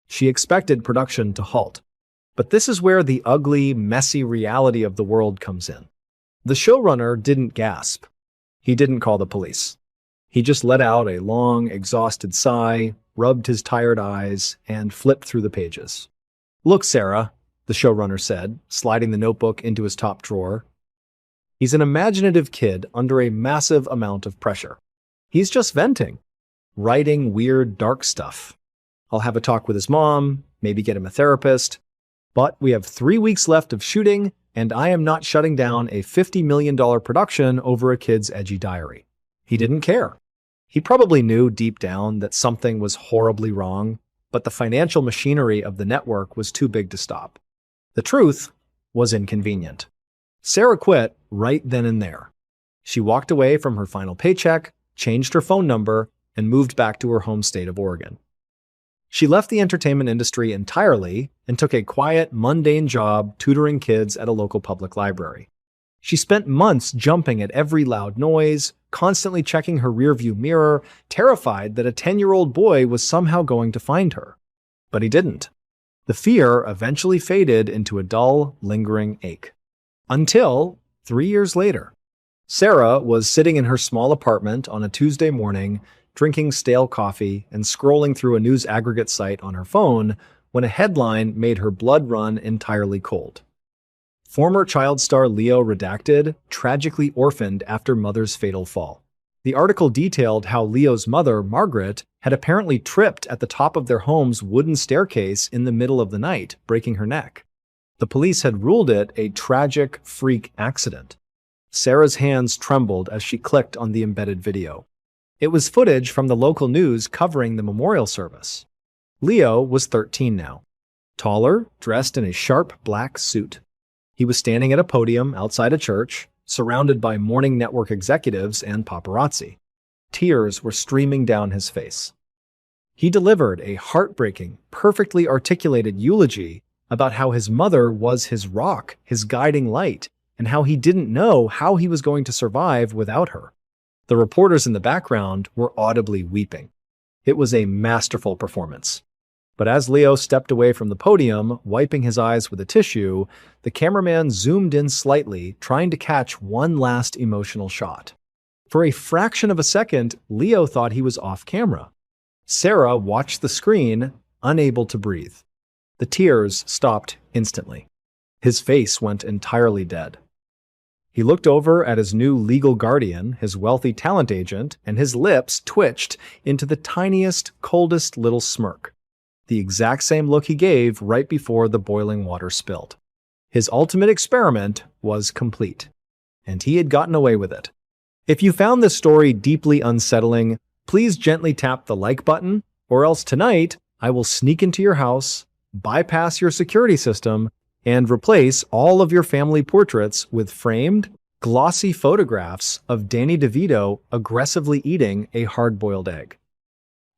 Speaker 1: She expected production to halt. But this is where the ugly, messy reality of the world comes in. The showrunner didn't gasp. He didn't call the police. He just let out a long, exhausted sigh, rubbed his tired eyes, and flipped through the pages. "Look, Sarah," the showrunner said, sliding the notebook into his top drawer. "He's an imaginative kid under a massive amount of pressure. He's just venting, writing weird, dark stuff. I'll have a talk with his mom, maybe get him a therapist. But we have 3 weeks left of shooting, and I am not shutting down a $50 million production over a kid's edgy diary." He didn't care. He probably knew deep down that something was horribly wrong, but the financial machinery of the network was too big to stop. The truth was inconvenient. Sarah quit right then and there. She walked away from her final paycheck, changed her phone number, and moved back to her home state of Oregon. She left the entertainment industry entirely and took a quiet, mundane job tutoring kids at a local public library. She spent months jumping at every loud noise, constantly checking her rearview mirror, terrified that a 10-year-old boy was somehow going to find her. But he didn't. The fear eventually faded into a dull, lingering ache. Until 3 years later. Sarah was sitting in her small apartment on a Tuesday morning, drinking stale coffee and scrolling through a news aggregate site on her phone when a headline made her blood run entirely cold. "Former child star Leo redacted, tragically orphaned after mother's fatal fall." The article detailed how Leo's mother, Margaret, had apparently tripped at the top of their home's wooden staircase in the middle of the night, breaking her neck. The police had ruled it a tragic freak accident. Sarah's hands trembled as she clicked on the embedded video. It was footage from the local news covering the memorial service. Leo was 13 now. Taller, dressed in a sharp black suit. He was standing at a podium outside a church, surrounded by morning network executives and paparazzi. Tears were streaming down his face. He delivered a heartbreaking, perfectly articulated eulogy about how his mother was his rock, his guiding light, and how he didn't know how he was going to survive without her. The reporters in the background were audibly weeping. It was a masterful performance. But as Leo stepped away from the podium, wiping his eyes with a tissue, the cameraman zoomed in slightly, trying to catch one last emotional shot. For a fraction of a second, Leo thought he was off camera. Sarah watched the screen, unable to breathe. The tears stopped instantly. His face went entirely dead. He looked over at his new legal guardian, his wealthy talent agent, and his lips twitched into the tiniest, coldest little smirk. The exact same look he gave right before the boiling water spilled. His ultimate experiment was complete, and he had gotten away with it. If you found this story deeply unsettling, please gently tap the like button, or else tonight I will sneak into your house, bypass your security system, and replace all of your family portraits with framed, glossy photographs of Danny DeVito aggressively eating a hard-boiled egg.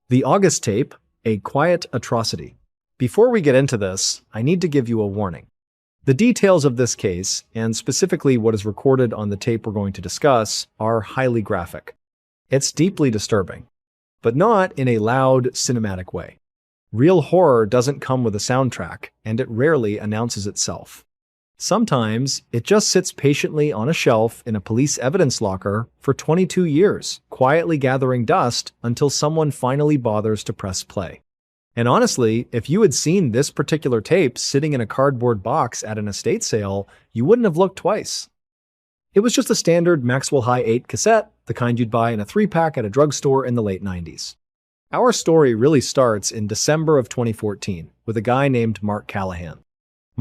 Speaker 1: The August tape, a quiet atrocity. Before we get into this, I need to give you a warning. The details of this case, and specifically what is recorded on the tape we're going to discuss, are highly graphic. It's deeply disturbing, but not in a loud, cinematic way. Real horror doesn't come with a soundtrack, and it rarely announces itself. Sometimes, it just sits patiently on a shelf in a police evidence locker for 22 years, quietly gathering dust until someone finally bothers to press play. And honestly, if you had seen this particular tape sitting in a cardboard box at an estate sale, you wouldn't have looked twice. It was just a standard Maxwell High 8 cassette, the kind you'd buy in a 3-pack at a drugstore in the late 90s. Our story really starts in December of 2014 with a guy named Mark Callahan.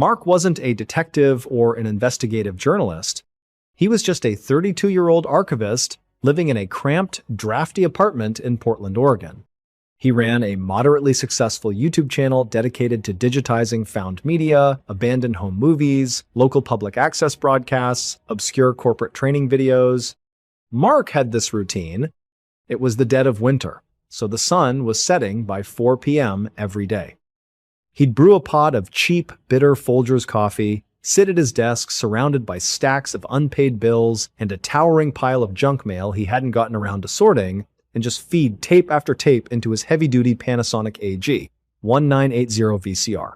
Speaker 1: Mark wasn't a detective or an investigative journalist. He was just a 32-year-old archivist living in a cramped, drafty apartment in Portland, Oregon. He ran a moderately successful YouTube channel dedicated to digitizing found media, abandoned home movies, local public access broadcasts, obscure corporate training videos. Mark had this routine. It was the dead of winter, so the sun was setting by 4 p.m. every day. He'd brew a pot of cheap, bitter Folgers coffee, sit at his desk surrounded by stacks of unpaid bills and a towering pile of junk mail he hadn't gotten around to sorting, and just feed tape after tape into his heavy-duty Panasonic AG 1980 VCR.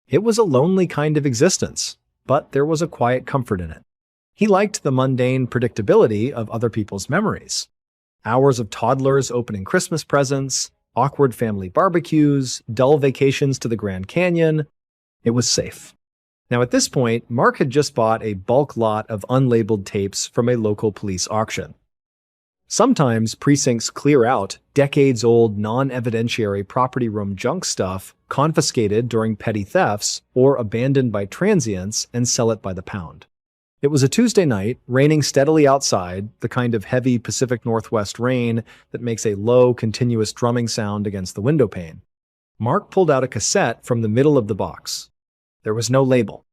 Speaker 1: It was a lonely kind of existence, but there was a quiet comfort in it. He liked the mundane predictability of other people's memories. Hours of toddlers opening Christmas presents, awkward family barbecues, dull vacations to the Grand Canyon. It was safe. Now at this point, Mark had just bought a bulk lot of unlabeled tapes from a local police auction. Sometimes precincts clear out decades-old non-evidentiary property room junk stuff confiscated during petty thefts or abandoned by transients and sell it by the pound. It was a Tuesday night, raining steadily outside, the kind of heavy Pacific Northwest rain that makes a low, continuous drumming sound against the window pane. Mark pulled out a cassette from the middle of the box. There was no label.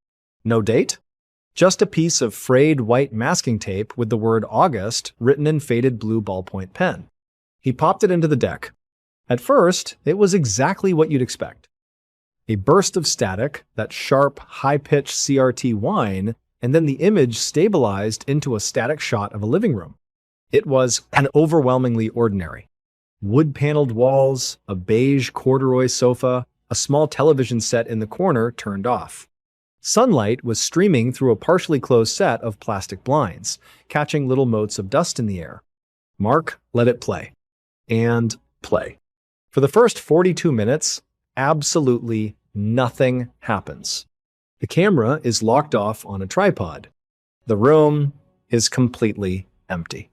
Speaker 1: No date? Just a piece of frayed white masking tape with the word August written in faded blue ballpoint pen. He popped it into the deck. At first, it was exactly what you'd expect. A burst of static, that sharp, high-pitched CRT whine, and then the image stabilized into a static shot of a living room. It was an overwhelmingly ordinary. Wood-paneled walls, a beige corduroy sofa, a small television set in the corner turned off. Sunlight was streaming through a partially closed set of plastic blinds, catching little motes of dust in the air. Mark let it play. And play. For the first 42 minutes, absolutely nothing happens. The camera is locked off on a tripod. The room is completely empty.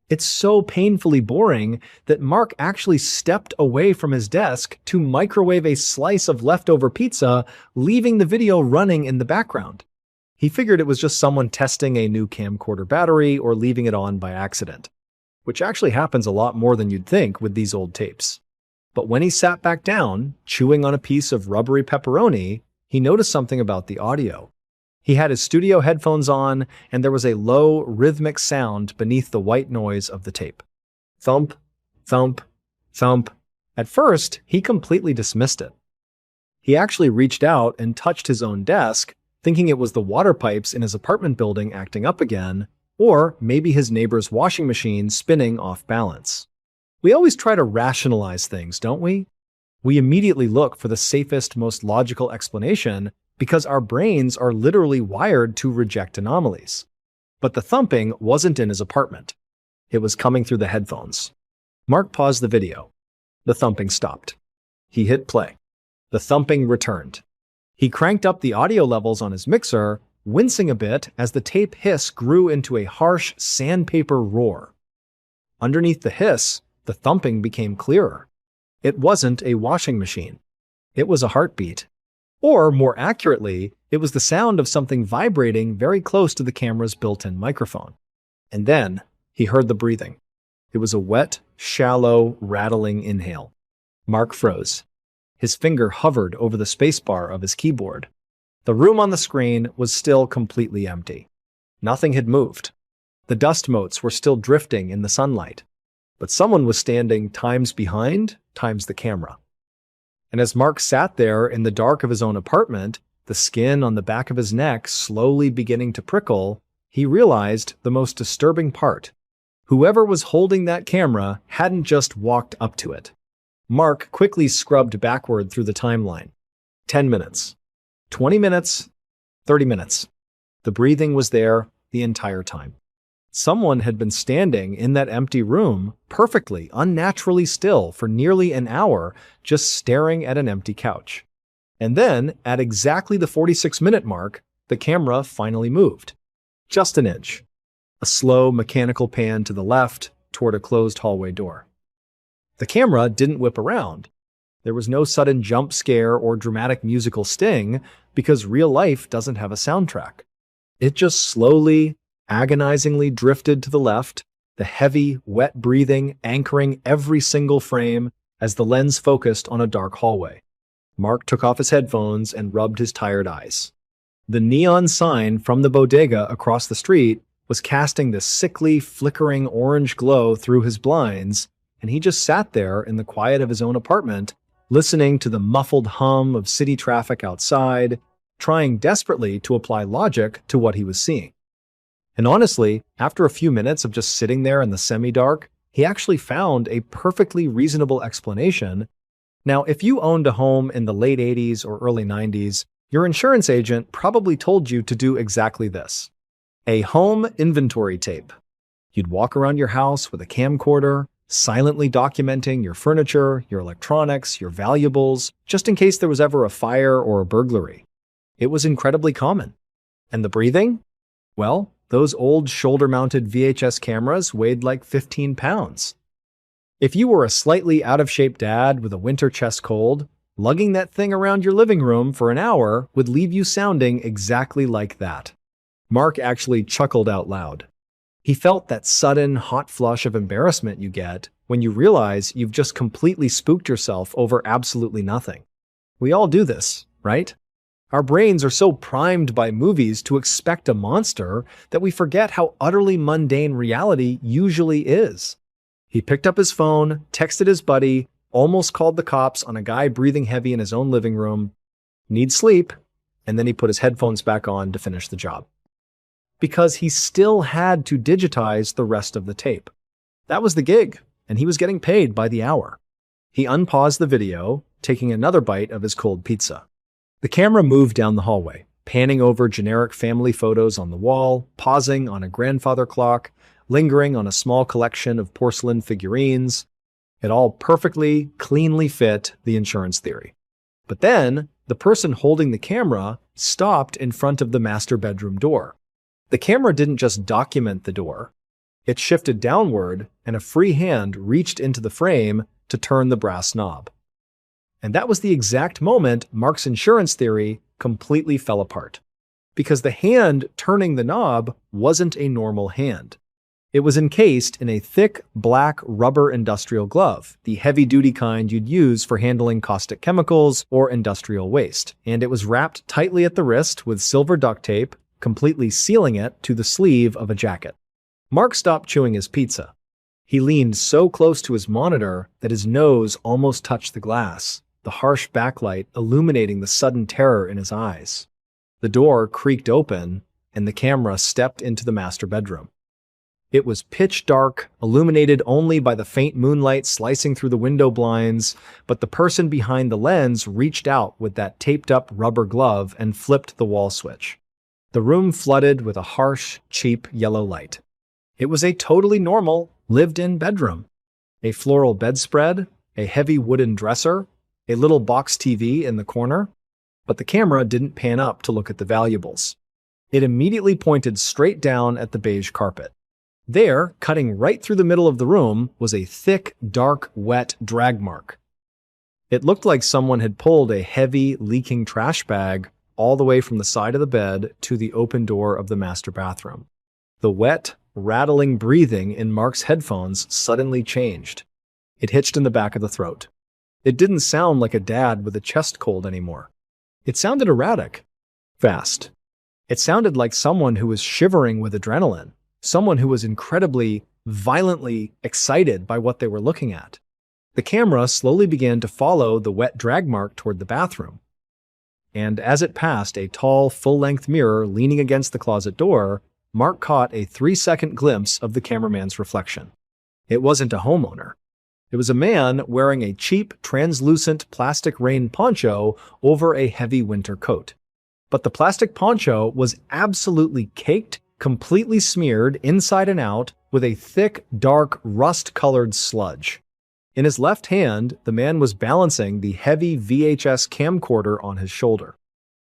Speaker 1: It's so painfully boring that Mark actually stepped away from his desk to microwave a slice of leftover pizza, leaving the video running in the background. He figured it was just someone testing a new camcorder battery or leaving it on by accident, which actually happens a lot more than you'd think with these old tapes. But when he sat back down, chewing on a piece of rubbery pepperoni, he noticed something about the audio. He had his studio headphones on, and there was a low, rhythmic sound beneath the white noise of the tape. Thump, thump, thump. At first, he completely dismissed it. He actually reached out and touched his own desk, thinking it was the water pipes in his apartment building acting up again, or maybe his neighbor's washing machine spinning off balance. We always try to rationalize things, don't we? We immediately look for the safest, most logical explanation because our brains are literally wired to reject anomalies. But the thumping wasn't in his apartment. It was coming through the headphones. Mark paused the video. The thumping stopped. He hit play. The thumping returned. He cranked up the audio levels on his mixer, wincing a bit as the tape hiss grew into a harsh sandpaper roar. Underneath the hiss, the thumping became clearer. It wasn't a washing machine. It was a heartbeat. Or, more accurately, it was the sound of something vibrating very close to the camera's built-in microphone. And then, he heard the breathing. It was a wet, shallow, rattling inhale. Mark froze. His finger hovered over the spacebar of his keyboard. The room on the screen was still completely empty. Nothing had moved. The dust motes were still drifting in the sunlight. But someone was standing times behind, times the camera. And as Mark sat there in the dark of his own apartment, the skin on the back of his neck slowly beginning to prickle, he realized the most disturbing part. Whoever was holding that camera hadn't just walked up to it. Mark quickly scrubbed backward through the timeline. 10 minutes. 20 minutes. 30 minutes. The breathing was there the entire time. Someone had been standing in that empty room, perfectly, unnaturally still for nearly an hour, just staring at an empty couch. And then, at exactly the 46-minute mark, the camera finally moved. Just an inch. A slow, mechanical pan to the left, toward a closed hallway door. The camera didn't whip around. There was no sudden jump scare or dramatic musical sting because real life doesn't have a soundtrack. It just slowly, agonizingly drifted to the left, the heavy, wet breathing anchoring every single frame as the lens focused on a dark hallway. Mark took off his headphones and rubbed his tired eyes. The neon sign from the bodega across the street was casting this sickly, flickering orange glow through his blinds, and he just sat there in the quiet of his own apartment, listening to the muffled hum of city traffic outside, trying desperately to apply logic to what he was seeing. And honestly, after a few minutes of just sitting there in the semi-dark, he actually found a perfectly reasonable explanation. Now, if you owned a home in the late 80s or early 90s, your insurance agent probably told you to do exactly this. A home inventory tape. You'd walk around your house with a camcorder, silently documenting your furniture, your electronics, your valuables, just in case there was ever a fire or a burglary. It was incredibly common. And the breathing? Well, those old shoulder-mounted VHS cameras weighed like 15 pounds. If you were a slightly out-of-shape dad with a winter chest cold, lugging that thing around your living room for an hour would leave you sounding exactly like that. Mark actually chuckled out loud. He felt that sudden, hot flush of embarrassment you get when you realize you've just completely spooked yourself over absolutely nothing. We all do this, right? Our brains are so primed by movies to expect a monster that we forget how utterly mundane reality usually is. He picked up his phone, texted his buddy, almost called the cops on a guy breathing heavy in his own living room, needs sleep, and then he put his headphones back on to finish the job. Because he still had to digitize the rest of the tape. That was the gig, and he was getting paid by the hour. He unpaused the video, taking another bite of his cold pizza. The camera moved down the hallway, panning over generic family photos on the wall, pausing on a grandfather clock, lingering on a small collection of porcelain figurines. It all perfectly, cleanly fit the insurance theory. But then, the person holding the camera stopped in front of the master bedroom door. The camera didn't just document the door. It shifted downward, and a free hand reached into the frame to turn the brass knob. And that was the exact moment Mark's insurance theory completely fell apart. Because the hand turning the knob wasn't a normal hand. It was encased in a thick, black rubber industrial glove, the heavy-duty kind you'd use for handling caustic chemicals or industrial waste, and it was wrapped tightly at the wrist with silver duct tape, completely sealing it to the sleeve of a jacket. Mark stopped chewing his pizza. He leaned so close to his monitor that his nose almost touched the glass, the harsh backlight illuminating the sudden terror in his eyes. The door creaked open, and the camera stepped into the master bedroom. It was pitch dark, illuminated only by the faint moonlight slicing through the window blinds, but the person behind the lens reached out with that taped-up rubber glove and flipped the wall switch. The room flooded with a harsh, cheap yellow light. It was a totally normal, lived-in bedroom. A floral bedspread, a heavy wooden dresser, a little box TV in the corner, but the camera didn't pan up to look at the valuables. It immediately pointed straight down at the beige carpet. There, cutting right through the middle of the room, was a thick, dark, wet drag mark. It looked like someone had pulled a heavy, leaking trash bag all the way from the side of the bed to the open door of the master bathroom. The wet, rattling breathing in Mark's headphones suddenly changed. It hitched in the back of the throat. It didn't sound like a dad with a chest cold anymore. It sounded erratic, fast. It sounded like someone who was shivering with adrenaline, someone who was incredibly, violently excited by what they were looking at. The camera slowly began to follow the wet drag mark toward the bathroom. And as it passed a tall, full-length mirror leaning against the closet door, Mark caught a 3-second glimpse of the cameraman's reflection. It wasn't a homeowner. It was a man wearing a cheap, translucent plastic rain poncho over a heavy winter coat. But the plastic poncho was absolutely caked, completely smeared inside and out with a thick, dark, rust-colored sludge. In his left hand, the man was balancing the heavy VHS camcorder on his shoulder.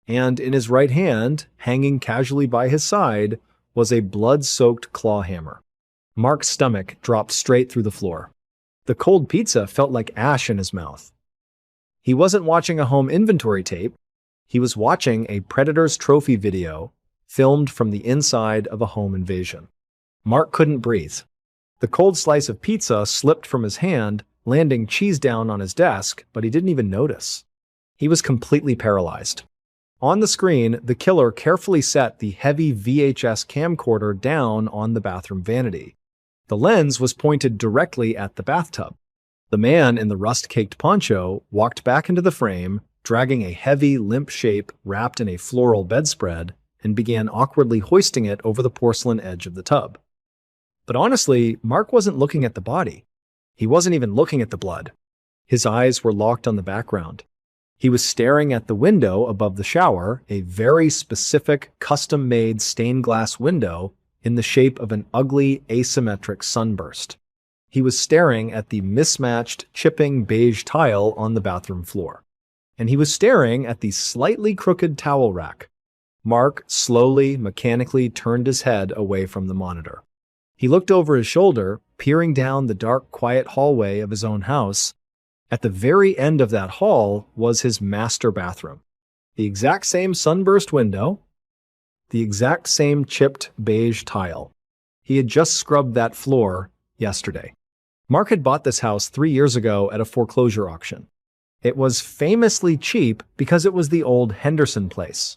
Speaker 1: And in his right hand, hanging casually by his side, was a blood-soaked claw hammer. Mark's stomach dropped straight through the floor. The cold pizza felt like ash in his mouth. He wasn't watching a home inventory tape. He was watching a predator's trophy video filmed from the inside of a home invasion. Mark couldn't breathe. The cold slice of pizza slipped from his hand, landing cheese down on his desk, but he didn't even notice. He was completely paralyzed. On the screen, the killer carefully set the heavy VHS camcorder down on the bathroom vanity. The lens was pointed directly at the bathtub. The man in the rust-caked poncho walked back into the frame, dragging a heavy, limp shape wrapped in a floral bedspread, and began awkwardly hoisting it over the porcelain edge of the tub. But honestly, Mark wasn't looking at the body. He wasn't even looking at the blood. His eyes were locked on the background. He was staring at the window above the shower, a very specific, custom-made stained glass window in the shape of an ugly, asymmetric sunburst. He was staring at the mismatched, chipping beige tile on the bathroom floor. And he was staring at the slightly crooked towel rack. Mark slowly, mechanically turned his head away from the monitor. He looked over his shoulder, peering down the dark, quiet hallway of his own house. At the very end of that hall was his master bathroom. The exact same sunburst window, the exact same chipped beige tile. He had just scrubbed that floor yesterday. Mark had bought this house 3 years ago at a foreclosure auction. It was famously cheap because it was the old Henderson place.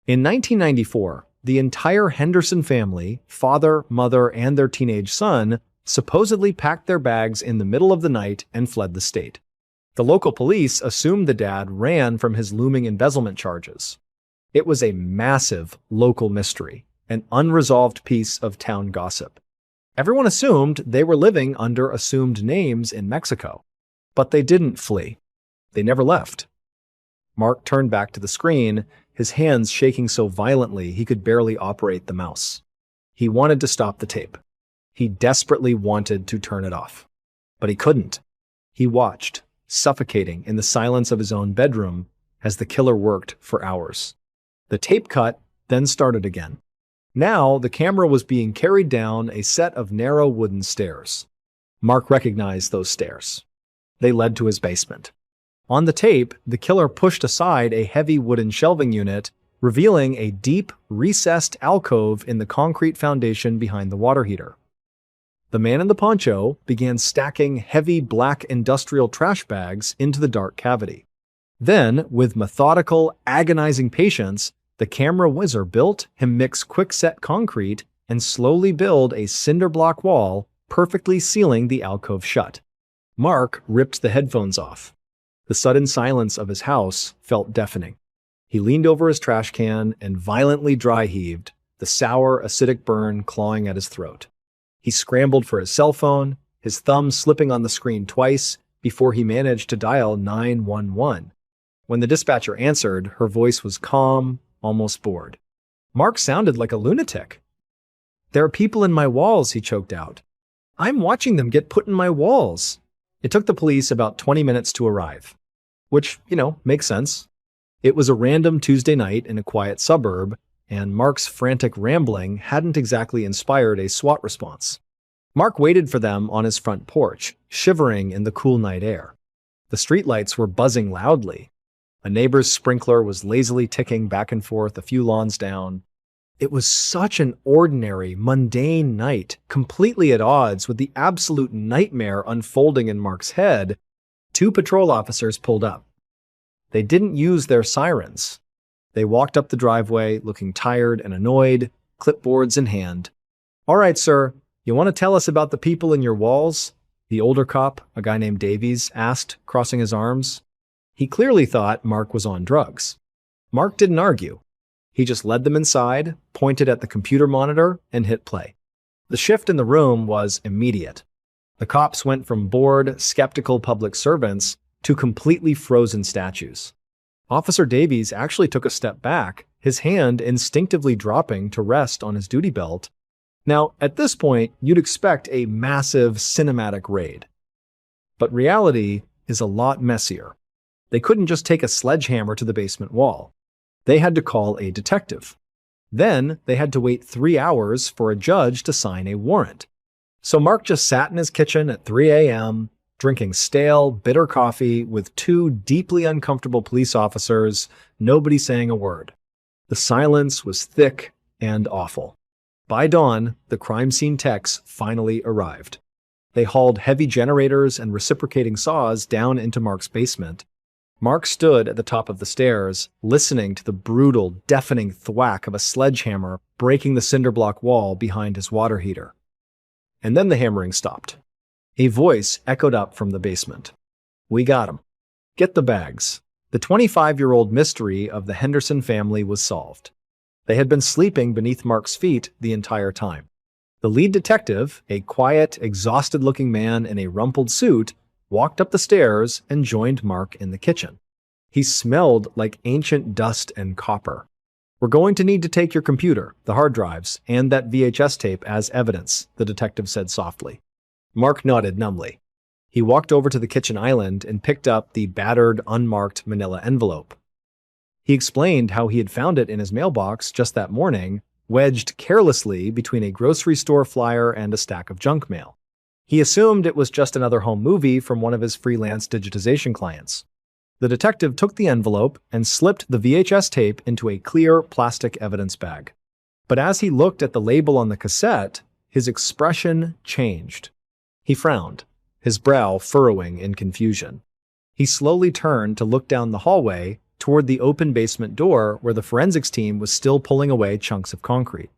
Speaker 1: In 1994, the entire Henderson family, father, mother, and their teenage son, supposedly packed their bags in the middle of the night and fled the state. The local police assumed the dad ran from his looming embezzlement charges. It was a massive local mystery, an unresolved piece of town gossip. Everyone assumed they were living under assumed names in Mexico, but they didn't flee. They never left. Mark turned back to the screen, his hands shaking so violently he could barely operate the mouse. He wanted to stop the tape. He desperately wanted to turn it off. But he couldn't. He watched, suffocating in the silence of his own bedroom, as the killer worked for hours. The tape cut, then started again. Now, the camera was being carried down a set of narrow wooden stairs. Mark recognized those stairs. They led to his basement. On the tape, the killer pushed aside a heavy wooden shelving unit, revealing a deep, recessed alcove in the concrete foundation behind the water heater. The man in the poncho began stacking heavy black industrial trash bags into the dark cavity. Then, with methodical, agonizing patience, the camera whizzer built and mixed quick-set concrete and slowly build a cinder block wall, perfectly sealing the alcove shut. Mark ripped the headphones off. The sudden silence of his house felt deafening. He leaned over his trash can and violently dry-heaved, the sour, acidic burn clawing at his throat. He scrambled for his cell phone, his thumb slipping on the screen twice before he managed to dial 911. When the dispatcher answered, her voice was calm, almost bored. Mark sounded like a lunatic. "There are people in my walls," he choked out. "I'm watching them get put in my walls." It took the police about 20 minutes to arrive. Which, makes sense. It was a random Tuesday night in a quiet suburb, and Mark's frantic rambling hadn't exactly inspired a SWAT response. Mark waited for them on his front porch, shivering in the cool night air. The streetlights were buzzing loudly. A neighbor's sprinkler was lazily ticking back and forth a few lawns down. It was such an ordinary, mundane night, completely at odds with the absolute nightmare unfolding in Mark's head. 2 patrol officers pulled up. They didn't use their sirens. They walked up the driveway, looking tired and annoyed, clipboards in hand. "All right, sir, you want to tell us about the people in your walls?" The older cop, a guy named Davies, asked, crossing his arms. He clearly thought Mark was on drugs. Mark didn't argue. He just led them inside, pointed at the computer monitor, and hit play. The shift in the room was immediate. The cops went from bored, skeptical public servants to completely frozen statues. Officer Davies actually took a step back, his hand instinctively dropping to rest on his duty belt. Now, at this point, you'd expect a massive cinematic raid. But reality is a lot messier. They couldn't just take a sledgehammer to the basement wall. They had to call a detective. Then they had to wait 3 hours for a judge to sign a warrant. So Mark just sat in his kitchen at 3 a.m., drinking stale, bitter coffee with two deeply uncomfortable police officers, nobody saying a word. The silence was thick and awful. By dawn, the crime scene techs finally arrived. They hauled heavy generators and reciprocating saws down into Mark's basement. Mark stood at the top of the stairs, listening to the brutal, deafening thwack of a sledgehammer breaking the cinder block wall behind his water heater. And then the hammering stopped. A voice echoed up from the basement. "We got him. Get the bags." The 25-year-old mystery of the Henderson family was solved. They had been sleeping beneath Mark's feet the entire time. The lead detective, a quiet, exhausted-looking man in a rumpled suit, walked up the stairs and joined Mark in the kitchen. He smelled like ancient dust and copper. "We're going to need to take your computer, the hard drives, and that VHS tape as evidence," the detective said softly. Mark nodded numbly. He walked over to the kitchen island and picked up the battered, unmarked manila envelope. He explained how he had found it in his mailbox just that morning, wedged carelessly between a grocery store flyer and a stack of junk mail. He assumed it was just another home movie from one of his freelance digitization clients. The detective took the envelope and slipped the VHS tape into a clear plastic evidence bag. But as he looked at the label on the cassette, his expression changed. He frowned, his brow furrowing in confusion. He slowly turned to look down the hallway toward the open basement door where the forensics team was still pulling away chunks of concrete.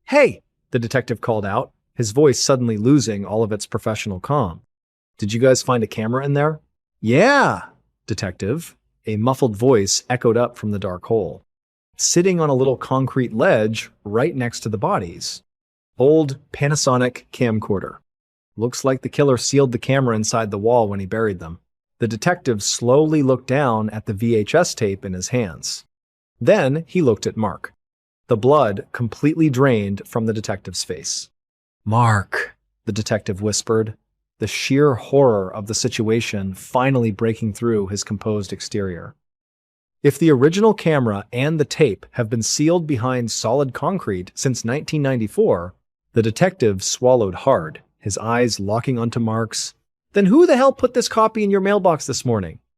Speaker 1: "Hey!" the detective called out, his voice suddenly losing all of its professional calm. "Did you guys find a camera in there?" "Yeah, detective," a muffled voice echoed up from the dark hole. "Sitting on a little concrete ledge right next to the bodies. Old Panasonic camcorder. Looks like the killer sealed the camera inside the wall when he buried them." The detective slowly looked down at the VHS tape in his hands. Then he looked at Mark. The blood completely drained from the detective's face. "Mark," the detective whispered, the sheer horror of the situation finally breaking through his composed exterior. If the original camera and the tape have been sealed behind solid concrete since 1994, the detective swallowed hard, his eyes locking onto Mark's. "Then who the hell put this copy in your mailbox this morning?"